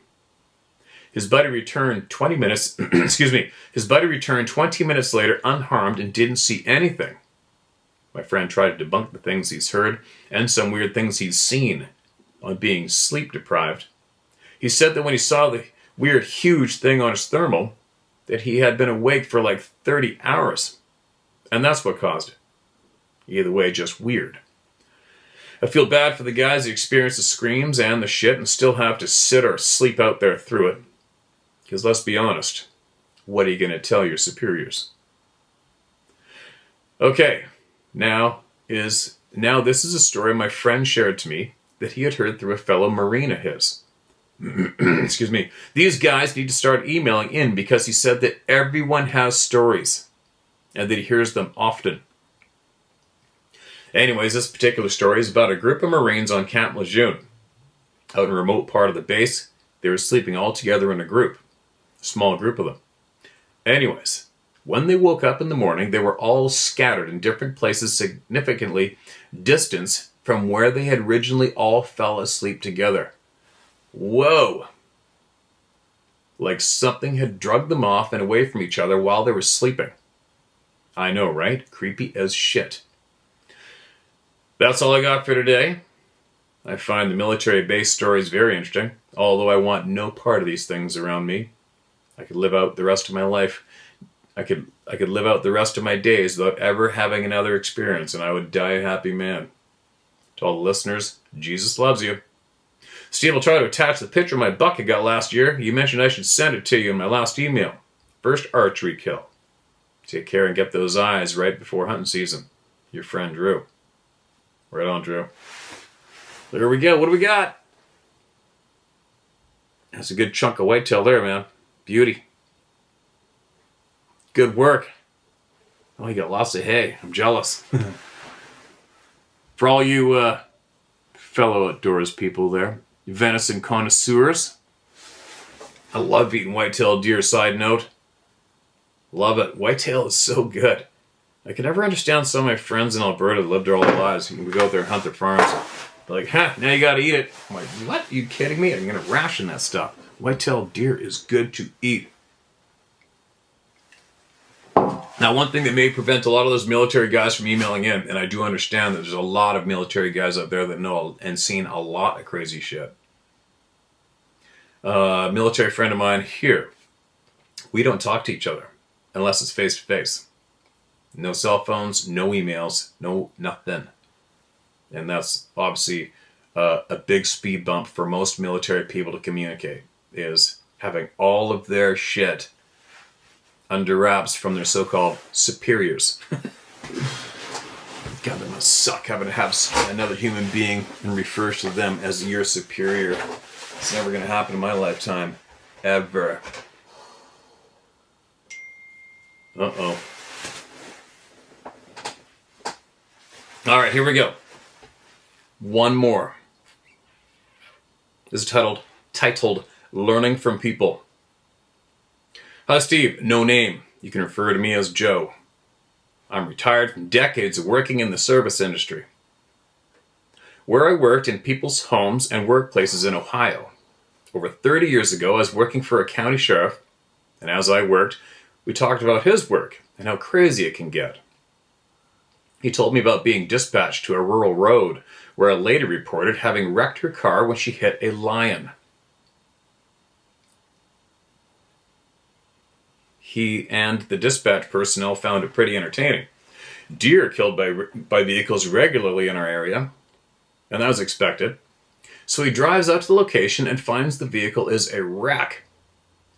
His buddy returned 20 minutes, His buddy returned 20 minutes later unharmed and didn't see anything. My friend tried to debunk the things he's heard and some weird things he's seen on being sleep deprived. He said that when he saw the weird huge thing on his thermal, that he had been awake for like 30 hours. And that's what caused it. Either way, just weird. I feel bad for the guys who experience the screams and the shit and still have to sit or sleep out there through it. Because let's be honest, what are you going to tell your superiors? Okay, now this is a story my friend shared to me that he had heard through a fellow Marine of his. Excuse me. These guys need to start emailing in because he said that everyone has stories and that he hears them often. Anyways, this particular story is about a group of Marines on Camp Lejeune. Out in a remote part of the base, they were sleeping all together in a group. A small group of them. Anyways, when they woke up in the morning, they were all scattered in different places significantly distant from where they had originally all fell asleep together. Whoa! Like something had drugged them off and away from each other while they were sleeping. I know, right? Creepy as shit. That's all I got for today. I find the military base stories very interesting, although I want no part of these things around me. I could live out the rest of my life. I could live out the rest of my days without ever having another experience, and I would die a happy man. To all the listeners, Jesus loves you. Steve will try to attach the picture of my buck I got last year. You mentioned I should send it to you in my last email. First archery kill. Take care and get those eyes right before hunting season. Your friend Drew. Right on, Drew. There we go. What do we got? That's a good chunk of whitetail there, man. Beauty. Good work. Oh, you got lots of hay. I'm jealous. For all you fellow outdoors people there, venison connoisseurs, I love eating whitetail deer, side note. Love it. Whitetail is so good. I can never understand some of my friends in Alberta that lived there all their lives. We go out there and hunt their farms. They're like, now you gotta eat it. I'm like, what? Are you kidding me? I'm gonna ration that stuff. Whitetail deer is good to eat. Now, one thing that may prevent a lot of those military guys from emailing in, and I do understand that there's a lot of military guys out there that know and seen a lot of crazy shit. A military friend of mine here, we don't talk to each other unless it's face to face. No cell phones, no emails, no nothing. And that's obviously a big speed bump for most military people to communicate, is having all of their shit under wraps from their so-called superiors. God, that must suck having to have another human being and refer to them as your superior. It's never going to happen in my lifetime. Ever. Uh-oh. Alright, here we go. One more. This is titled Learning from People. Hi Steve, no name. You can refer to me as Joe. I'm retired from decades of working in the service industry. Where I worked in people's homes and workplaces in Ohio. Over 30 years ago, I was working for a county sheriff, and as I worked, we talked about his work and how crazy it can get. He told me about being dispatched to a rural road where a lady reported having wrecked her car when she hit a lion. he and the dispatch personnel found it pretty entertaining. Deer killed by vehicles regularly in our area, and that was expected. So he drives out to the location and finds the vehicle is a wreck.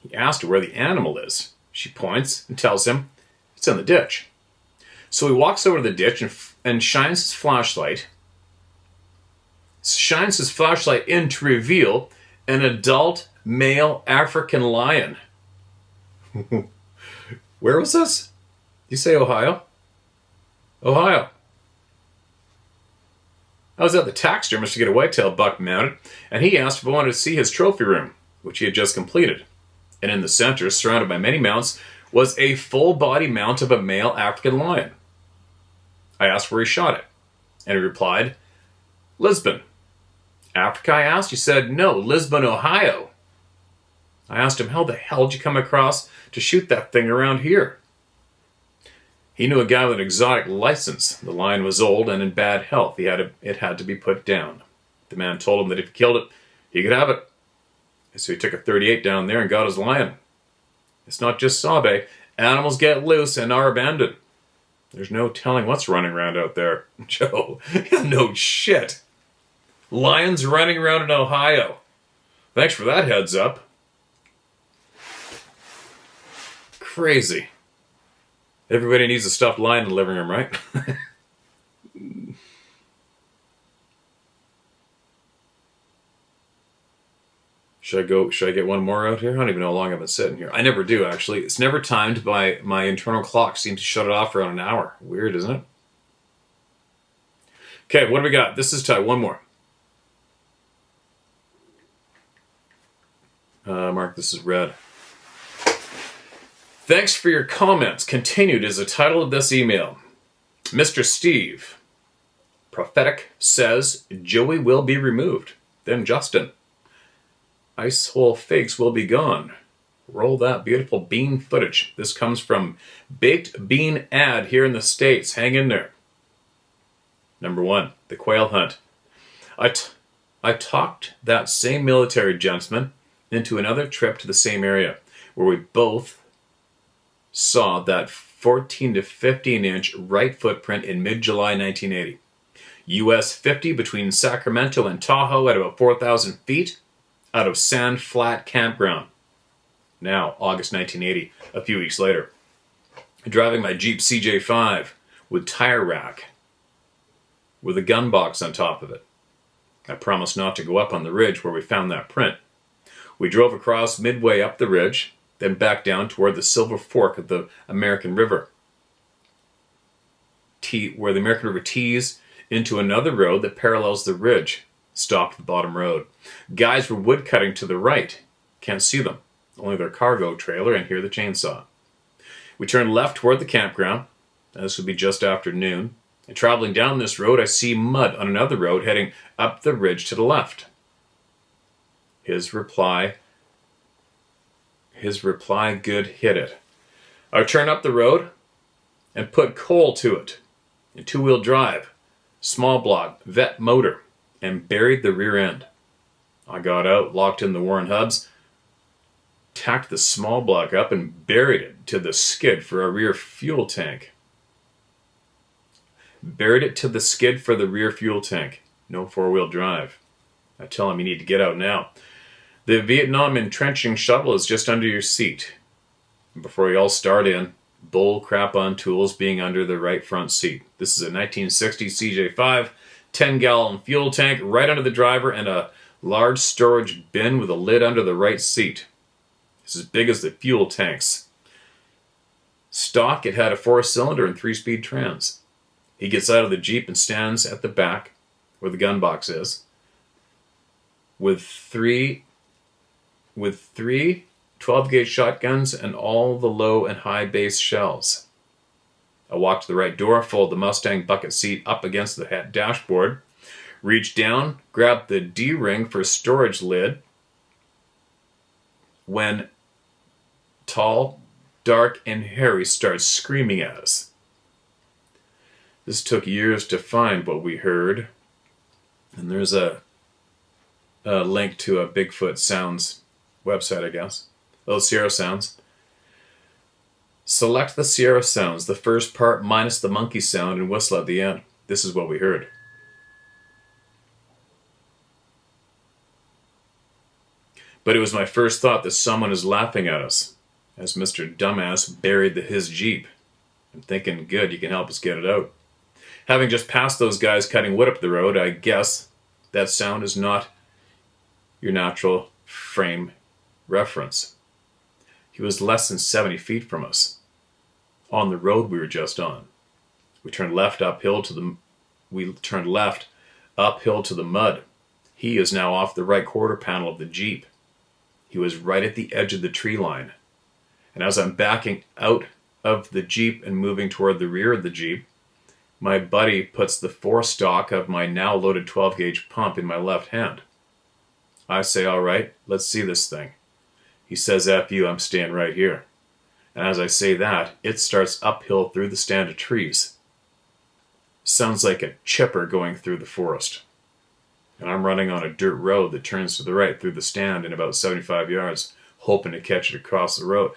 He asked her where the animal is. She points and tells him it's in the ditch. So he walks over to the ditch and shines his flashlight in to reveal an adult male African lion. Where was this? Did you say Ohio? Ohio. I was at the taxidermist to get a whitetail buck mounted, and he asked if I wanted to see his trophy room, which he had just completed. And in the center, surrounded by many mounts, was a full-body mount of a male African lion. I asked where he shot it, and he replied, Lisbon. Africa, I asked? He said, no, Lisbon, Ohio. I asked him, how the hell did you come across to shoot that thing around here? He knew a guy with an exotic license. The lion was old and in bad health. It had to be put down. The man told him that if he killed it, he could have it. So he took a .38 down there and got his lion. It's not just Sabe. Animals get loose and are abandoned. There's no telling what's running around out there. Joe, no shit. Lions running around in Ohio. Thanks for that heads up. Crazy. Everybody needs a stuffed lion in the living room, right? Should I get one more out here? I don't even know how long I've been sitting here. I never do, actually. It's never timed by my internal clock. Seems to shut it off around an hour. Weird, isn't it? Okay, what do we got? This is one more. Mark, this is red. Thanks for your comments. Continued is the title of this email. Mr. Steve, prophetic says Joey will be removed. Then Justin, ice hole fakes will be gone. Roll that beautiful bean footage. This comes from Baked Bean Ad here in the States. Hang in there. Number 1, the quail hunt. I talked that same military gentleman into another trip to the same area where we both saw that 14 to 15 inch right footprint in mid-July 1980. US 50 between Sacramento and Tahoe at about 4,000 feet out of Sand Flat Campground. Now, August 1980, a few weeks later. Driving my Jeep CJ5 with tire rack with a gun box on top of it. I promised not to go up on the ridge where we found that print. We drove across midway up the ridge, then back down toward the Silver Fork of the American River, where the American River tees into another road that parallels the ridge, stopped the bottom road. Guys were woodcutting to the right. Can't see them, only their cargo trailer and hear the chainsaw. We turned left toward the campground. This would be just after noon. And traveling down this road, I see mud on another road heading up the ridge to the left. His reply, good, hit it. I turned up the road and put coal to it. A 2-wheel drive, small block, vet motor, and buried the rear end. I got out, locked in the Warren hubs, tacked the small block up and buried it to the skid for a rear fuel tank. Buried it to the skid for the rear fuel tank. No 4-wheel drive. I tell him you need to get out now. The Vietnam entrenching shovel is just under your seat. Before you all start in, bull crap on tools being under the right front seat. This is a 1960 CJ5, 10-gallon fuel tank right under the driver and a large storage bin with a lid under the right seat. It's as big as the fuel tanks. Stock, it had a 4-cylinder and 3-speed trans. He gets out of the Jeep and stands at the back where the gun box is with three 12-gauge shotguns and all the low and high base shells. I walked to the right door, folded the Mustang bucket seat up against the dashboard, reached down, grabbed the D-ring for storage lid, when tall, dark, and hairy starts screaming at us. This took years to find what we heard, and there's a link to a Bigfoot Sounds website, I guess. Those Sierra Sounds. Select the Sierra sounds, the first part minus the monkey sound, and whistle at the end. This is what we heard. But it was my first thought that someone is laughing at us as Mr. Dumbass buried his Jeep. I'm thinking, good, you can help us get it out. Having just passed those guys cutting wood up the road, I guess that sound is not your natural frame reference. He was less than 70 feet from us, on the road we were just on. We turned left uphill to the mud. He is now off the right quarter panel of the Jeep. He was right at the edge of the tree line. And as I'm backing out of the Jeep and moving toward the rear of the Jeep, my buddy puts the forestock of my now loaded 12-gauge pump in my left hand. I say, all right, let's see this thing. He says, F you, I'm staying right here. And as I say that, it starts uphill through the stand of trees. Sounds like a chipper going through the forest. And I'm running on a dirt road that turns to the right through the stand in about 75 yards, hoping to catch it across the road.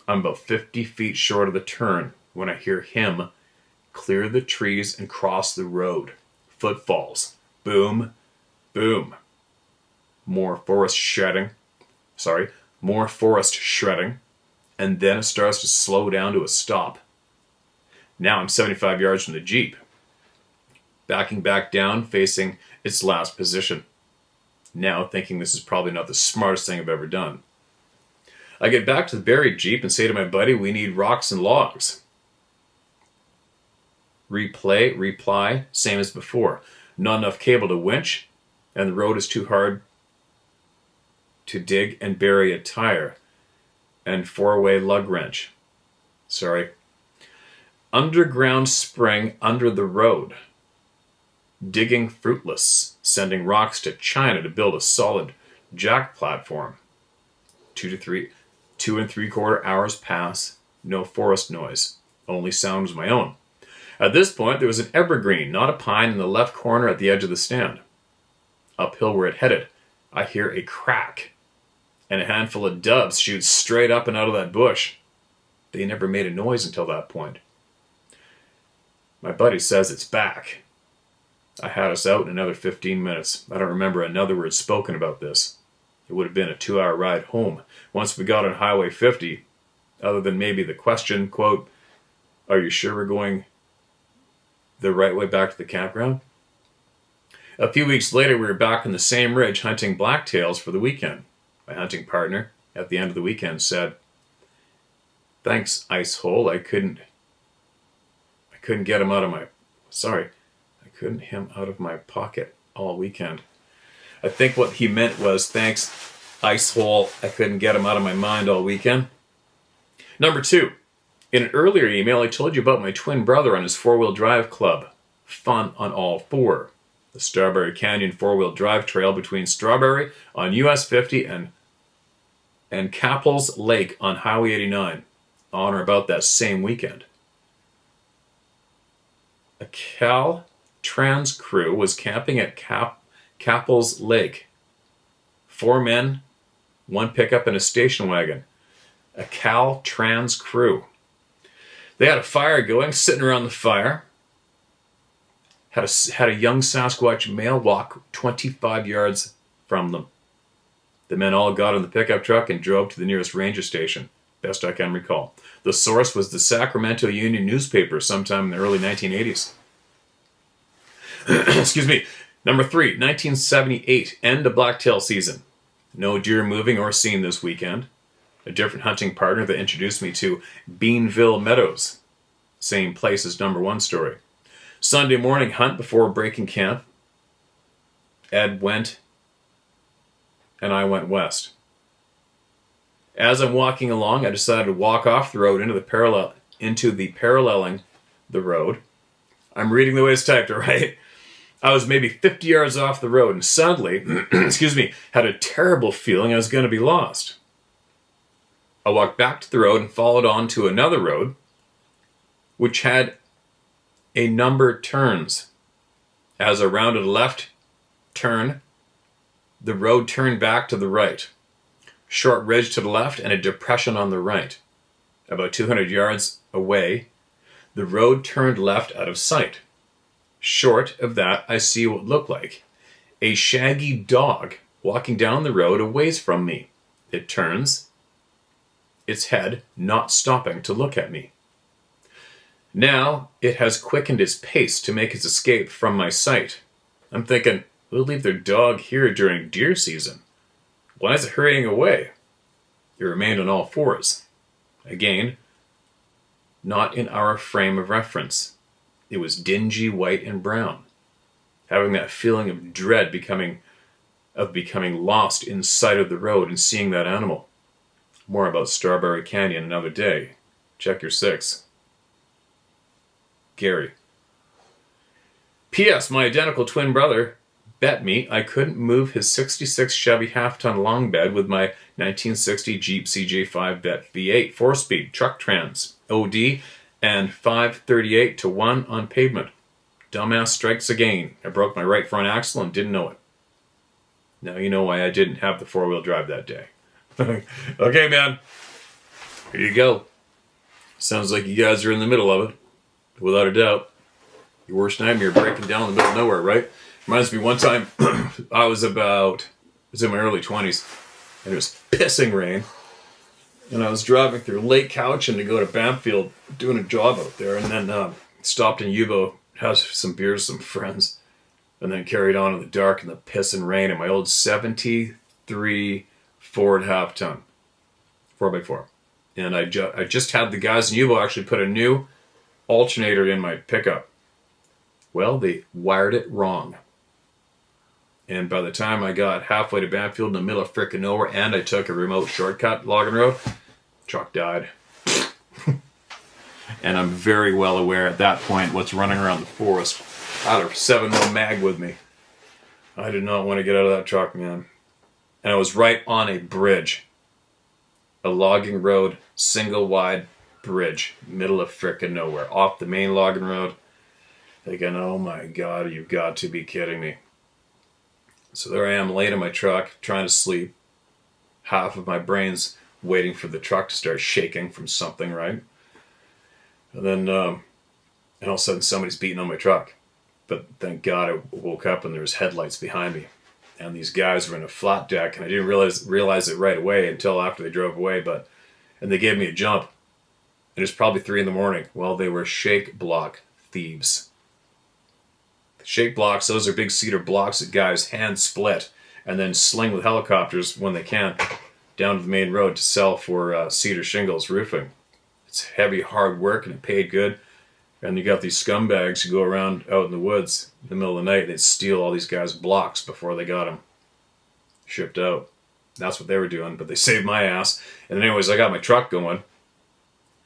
I'm about 50 feet short of the turn when I hear him clear the trees and cross the road. Footfalls. Boom, boom. More forest shredding. And then it starts to slow down to a stop. Now I'm 75 yards from the Jeep, backing back down, facing its last position. Now thinking this is probably not the smartest thing I've ever done. I get back to the buried Jeep and say to my buddy, we need rocks and logs. Reply, same as before. Not enough cable to winch, and the road is too hard to dig and bury a tire and 4-way lug wrench. Underground spring under the road. Digging fruitless, sending rocks to China to build a solid jack platform. 2 and 3/4 hours pass, no forest noise, only sounds my own. At this point, there was an evergreen, not a pine, in the left corner at the edge of the stand. Uphill where it headed, I hear a crack, and a handful of doves shoot straight up and out of that bush. They never made a noise until that point. My buddy says it's back. I had us out in another 15 minutes. I don't remember another word spoken about this. It would have been a 2-hour ride home once we got on Highway 50, other than maybe the question, quote, are you sure we're going the right way back to the campground? A few weeks later, we were back on the same ridge hunting blacktails for the weekend. My hunting partner, at the end of the weekend, said, thanks, Ice Hole, I couldn't get him out of my pocket all weekend. I think what he meant was, thanks, Ice Hole, I couldn't get him out of my mind all weekend. Number 2, in an earlier email, I told you about my twin brother on his 4-wheel drive club. Fun on all 4. The Strawberry Canyon 4-wheel drive trail between Strawberry on US 50 and Capels Lake on Highway 89, on or about that same weekend. A Cal Trans crew was camping at Capels Lake. 4 men, 1 pickup, and a station wagon. A Cal Trans crew. They had a fire going, sitting around the fire. Had a young Sasquatch male walk 25 yards from them. The men all got in the pickup truck and drove to the nearest ranger station, best I can recall. The source was the Sacramento Union newspaper sometime in the early 1980s. Excuse me. Number 3, 1978, end of blacktail season. No deer moving or seen this weekend. A different hunting partner that introduced me to Beanville Meadows. Same place as number 1 story. Sunday morning hunt before breaking camp. Ed went and I went west. As I'm walking along, I decided to walk off the road into the paralleling the road. I'm reading the way it's typed, all right? I was maybe 50 yards off the road and suddenly, had a terrible feeling I was going to be lost. I walked back to the road and followed on to another road, which had a number of turns. As I rounded a left turn, the road turned back to the right. short ridge to the left, and a depression on the right. About 200 yards away, the road turned left out of sight. Short of that, I see what looked like a shaggy dog walking down the road a ways from me. It turns its head, not stopping to look at me. Now it has quickened its pace to make its escape from my sight. I'm thinking, we'll leave their dog here during deer season. Why is it hurrying away? It remained on all fours. Again, not in our frame of reference. It was dingy white and brown, having that feeling of dread becoming lost in sight of the road and seeing that animal. More about Strawberry Canyon another day. Check your 6. Gary. P.S. My identical twin brother bet me I couldn't move his 66 Chevy half-ton long bed with my 1960 Jeep CJ5 Bet V8 4-speed truck trans, OD, and 538 to 1 on pavement. Dumbass strikes again. I broke my right front axle and didn't know it. Now you know why I didn't have the 4-wheel drive that day. Okay, man. Here you go. Sounds like you guys are in the middle of it. Without a doubt. Your worst nightmare breaking down in the middle of nowhere, right? Reminds me one time, I was in my early 20s, and it was pissing rain. And I was driving through Lake Cowichan to go to Bamfield, doing a job out there, and then stopped in Yubo, had some beers with some friends, and then carried on in the dark in the pissing rain in my old 73 Ford half-ton, 4x4. And I just had the guys in Yubo actually put a new alternator in my pickup. Well, they wired it wrong. And by the time I got halfway to Banfield in the middle of frickin' nowhere, and I took a remote shortcut logging road, truck died. And I'm very well aware at that point what's running around the forest. I had a 7mm mag with me. I did not want to get out of that truck, man. And I was right on a bridge. A logging road, single wide bridge, middle of frickin' nowhere, off the main logging road. Thinking, oh my God, you've got to be kidding me. So there I am, laid in my truck, trying to sleep. Half of my brain's waiting for the truck to start shaking from something, right? And then, and all of a sudden somebody's beating on my truck. But thank God I woke up and there was headlights behind me. And these guys were in a flat deck, and I didn't realize it right away until after they drove away. And they gave me a jump. And it was probably 3 a.m. Well, they were shake block thieves. Shake blocks, those are big cedar blocks that guys hand split and then sling with helicopters when they can down to the main road to sell for cedar shingles roofing. It's heavy, hard work, and it paid good. And you got these scumbags who go around out in the woods in the middle of the night. They'd steal all these guys' blocks before they got them shipped out. That's what they were doing, but they saved my ass. And anyways, I got my truck going.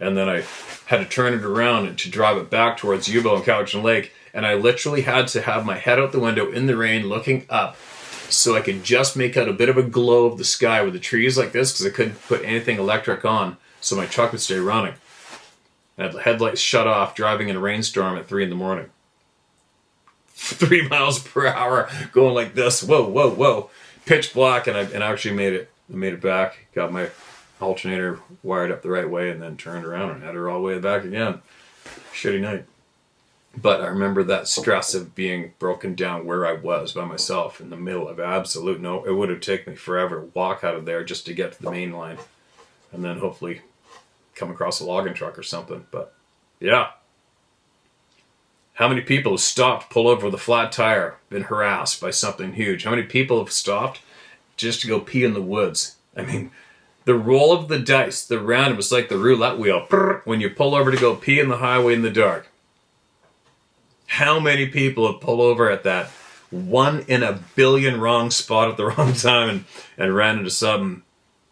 And then I had to turn it around to drive it back towards Yubo and Cowichan Lake. And I literally had to have my head out the window in the rain looking up so I could just make out a bit of a glow of the sky with the trees like this because I couldn't put anything electric on so my truck would stay running. I had the headlights shut off driving in a rainstorm at 3 a.m. 3 miles per hour going like this. Whoa, whoa, whoa. Pitch black, and I actually made it. I made it back. Got my alternator wired up the right way and then turned around and had her all the way back again. Shitty night. But I remember that stress of being broken down where I was by myself in the middle of absolute no. It would have taken me forever to walk out of there just to get to the main line. And then hopefully come across a logging truck or something. But yeah. How many people have stopped, pull over with a flat tire, been harassed by something huge? How many people have stopped just to go pee in the woods? I mean, the roll of the dice, the random, it's like the roulette wheel. When you pull over to go pee in the highway in the dark. How many people have pulled over at that 1 in a billion wrong spot at the wrong time and ran into something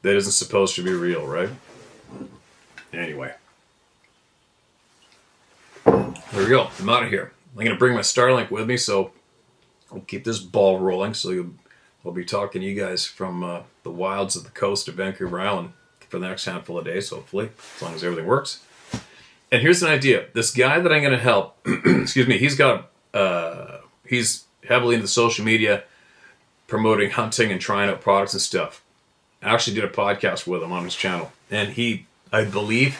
that isn't supposed to be real, right? Anyway. There we go. I'm out of here. I'm going to bring my Starlink with me, so I'll keep this ball rolling. So we'll be talking to you guys from the wilds of the coast of Vancouver Island for the next handful of days, hopefully, as long as everything works. And here's an idea. This guy that I'm going to help, excuse me, he's heavily into social media, promoting hunting and trying out products and stuff. I actually did a podcast with him on his channel. And I believe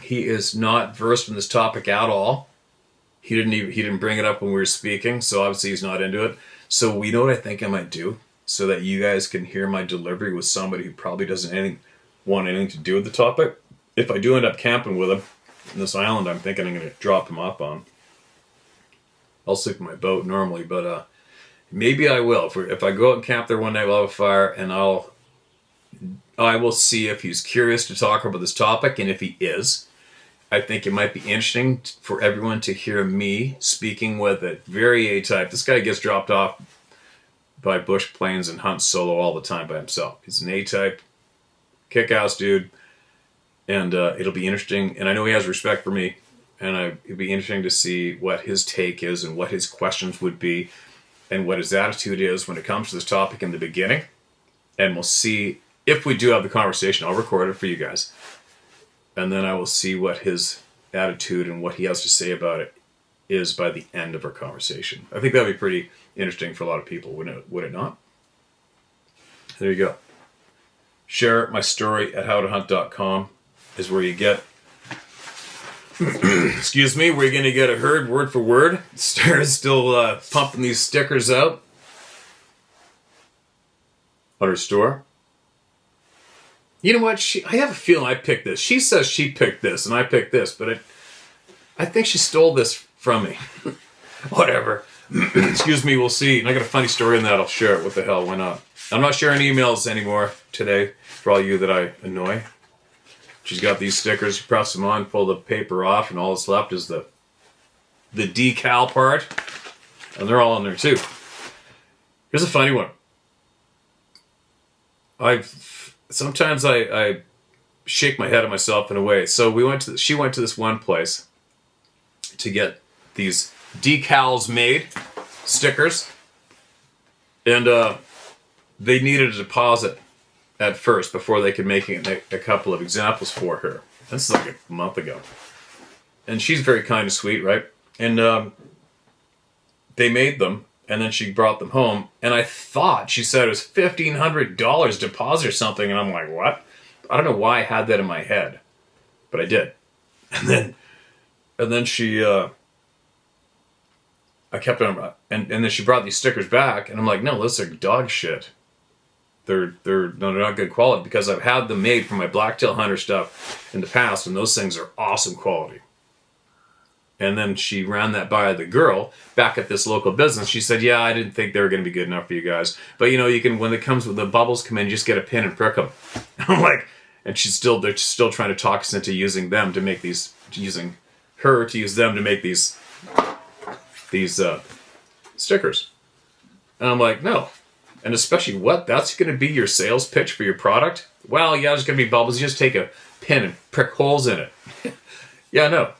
he is not versed in this topic at all. He didn't bring it up when we were speaking, so obviously he's not into it. So you know what I think I might do, so that you guys can hear my delivery with somebody who probably doesn't want anything to do with the topic. If I do end up camping with him in this island, I'm thinking I'm going to drop him off on. I'll sleep in my boat normally, but maybe I will. If I go out and camp there one night, we'll have a fire, and I will see if he's curious to talk about this topic, and if he is, I think it might be interesting for everyone to hear me speaking with a very A-type. This guy gets dropped off by bush planes and hunts solo all the time by himself. He's an A-type, kick-ass dude, and it'll be interesting. And I know he has respect for me, and it'd be interesting to see what his take is and what his questions would be and what his attitude is when it comes to this topic in the beginning. And we'll see if we do have the conversation. I'll record it for you guys. And then I will see what his attitude and what he has to say about it is by the end of our conversation. I think that would be pretty interesting for a lot of people, would it not? There you go. Share my story at howtohunt.com is where you get, excuse me, where you're going to get it heard word for word. Star's still pumping these stickers out on her store. You know what? I have a feeling I picked this. She says she picked this, and I picked this, but I think she stole this from me. Whatever. Excuse me, we'll see. And I got a funny story in that. I'll share it. What the hell? Why not? I'm not sharing emails anymore today for all you that I annoy. She's got these stickers. You press them on, pull the paper off, and all that's left is the decal part. And they're all in there, too. Here's a funny one. Sometimes I shake my head at myself in a way. So she went to this one place to get these decals made, stickers, and they needed a deposit at first before they could make a couple of examples for her. This is like a month ago. And she's very kind and sweet, right? And they made them. And then she brought them home, and I thought she said it was $1,500 deposit or something, and I'm like, what? I don't know why I had that in my head, but I did. And then she, I kept on, and then she brought these stickers back, and I'm like, no, those are dog shit. They're not good quality, because I've had them made for my blacktail hunter stuff in the past, and those things are awesome quality. And then she ran that by the girl back at this local business. She said, yeah, I didn't think they were going to be good enough for you guys. But, you can, when it comes with the bubbles come in, you just get a pin and prick them. I'm like, and they're still trying to talk us into using them to make these, using her to use them to make these stickers. And I'm like, no. And especially what? That's going to be your sales pitch for your product? Well, yeah, there's going to be bubbles. You just take a pin and prick holes in it. Yeah, no.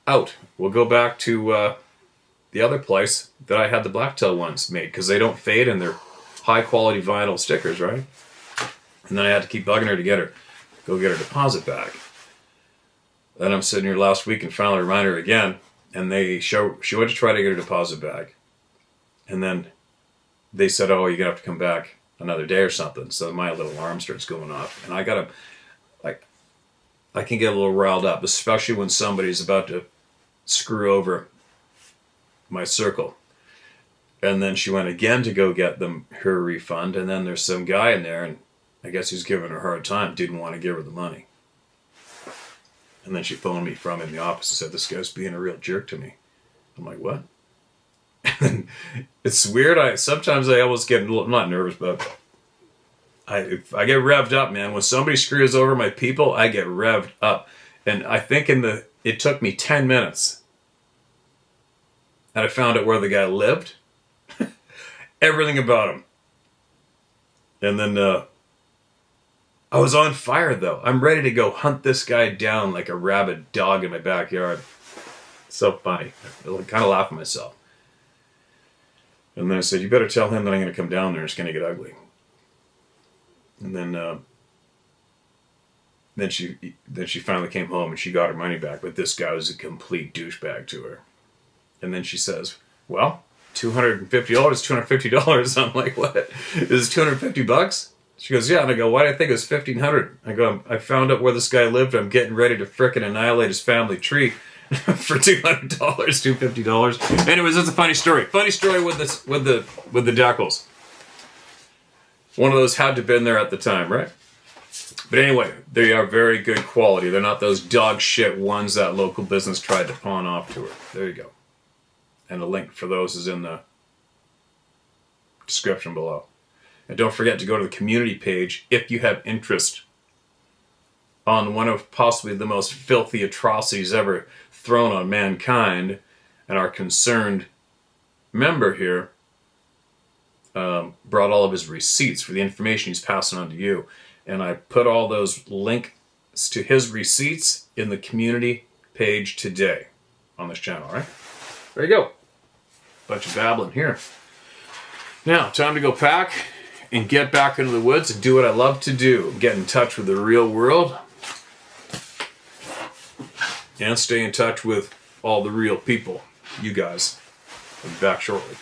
Out. We'll go back to the other place that I had the blacktail ones made, because they don't fade and they're high quality vinyl stickers, right? And then I had to keep bugging her to go get her deposit back. Then I'm sitting here last week and finally remind her again, and she went to try to get her deposit back. And then they said, oh, you're going to have to come back another day or something. So my little alarm starts going off, and I can get a little riled up, especially when somebody's about to screw over my circle. And then she went again to go get her refund, and then there's some guy in there, and I guess he's giving her a hard time, didn't want to give her the money. And then she phoned me from in the office and said, this guy's being a real jerk to me. I'm like, what? And it's weird. Sometimes I almost get a little, I'm not nervous, but I get revved up, man. When somebody screws over my people, I get revved up. And I think it took me 10 minutes. And I found out where the guy lived. Everything about him. And then I was on fire, though. I'm ready to go hunt this guy down like a rabid dog in my backyard. So funny. I kind of laugh at myself. And then I said, you better tell him that I'm going to come down there. It's going to get ugly. And then she finally came home and she got her money back. But this guy was a complete douchebag to her. And then she says, well, $250, $250. I'm like, what? Is it $250? She goes, yeah. And I go, why did I think it was 1,500? I go, I found out where this guy lived. I'm getting ready to frickin' annihilate his family tree for $200, $250. Anyways, that's a funny story. Funny story with the decals. One of those had to have been there at the time, right? But anyway, they are very good quality. They're not those dog shit ones that local business tried to pawn off to her. There you go. And the link for those is in the description below. And don't forget to go to the community page if you have interest on one of possibly the most filthy atrocities ever thrown on mankind. And our concerned member here brought all of his receipts for the information he's passing on to you. And I put all those links to his receipts in the community page today on this channel, right? There you go. Bunch of babbling here. Now, time to go pack and get back into the woods and do what I love to do. Get in touch with the real world. And stay in touch with all the real people. You guys. I'll be back shortly.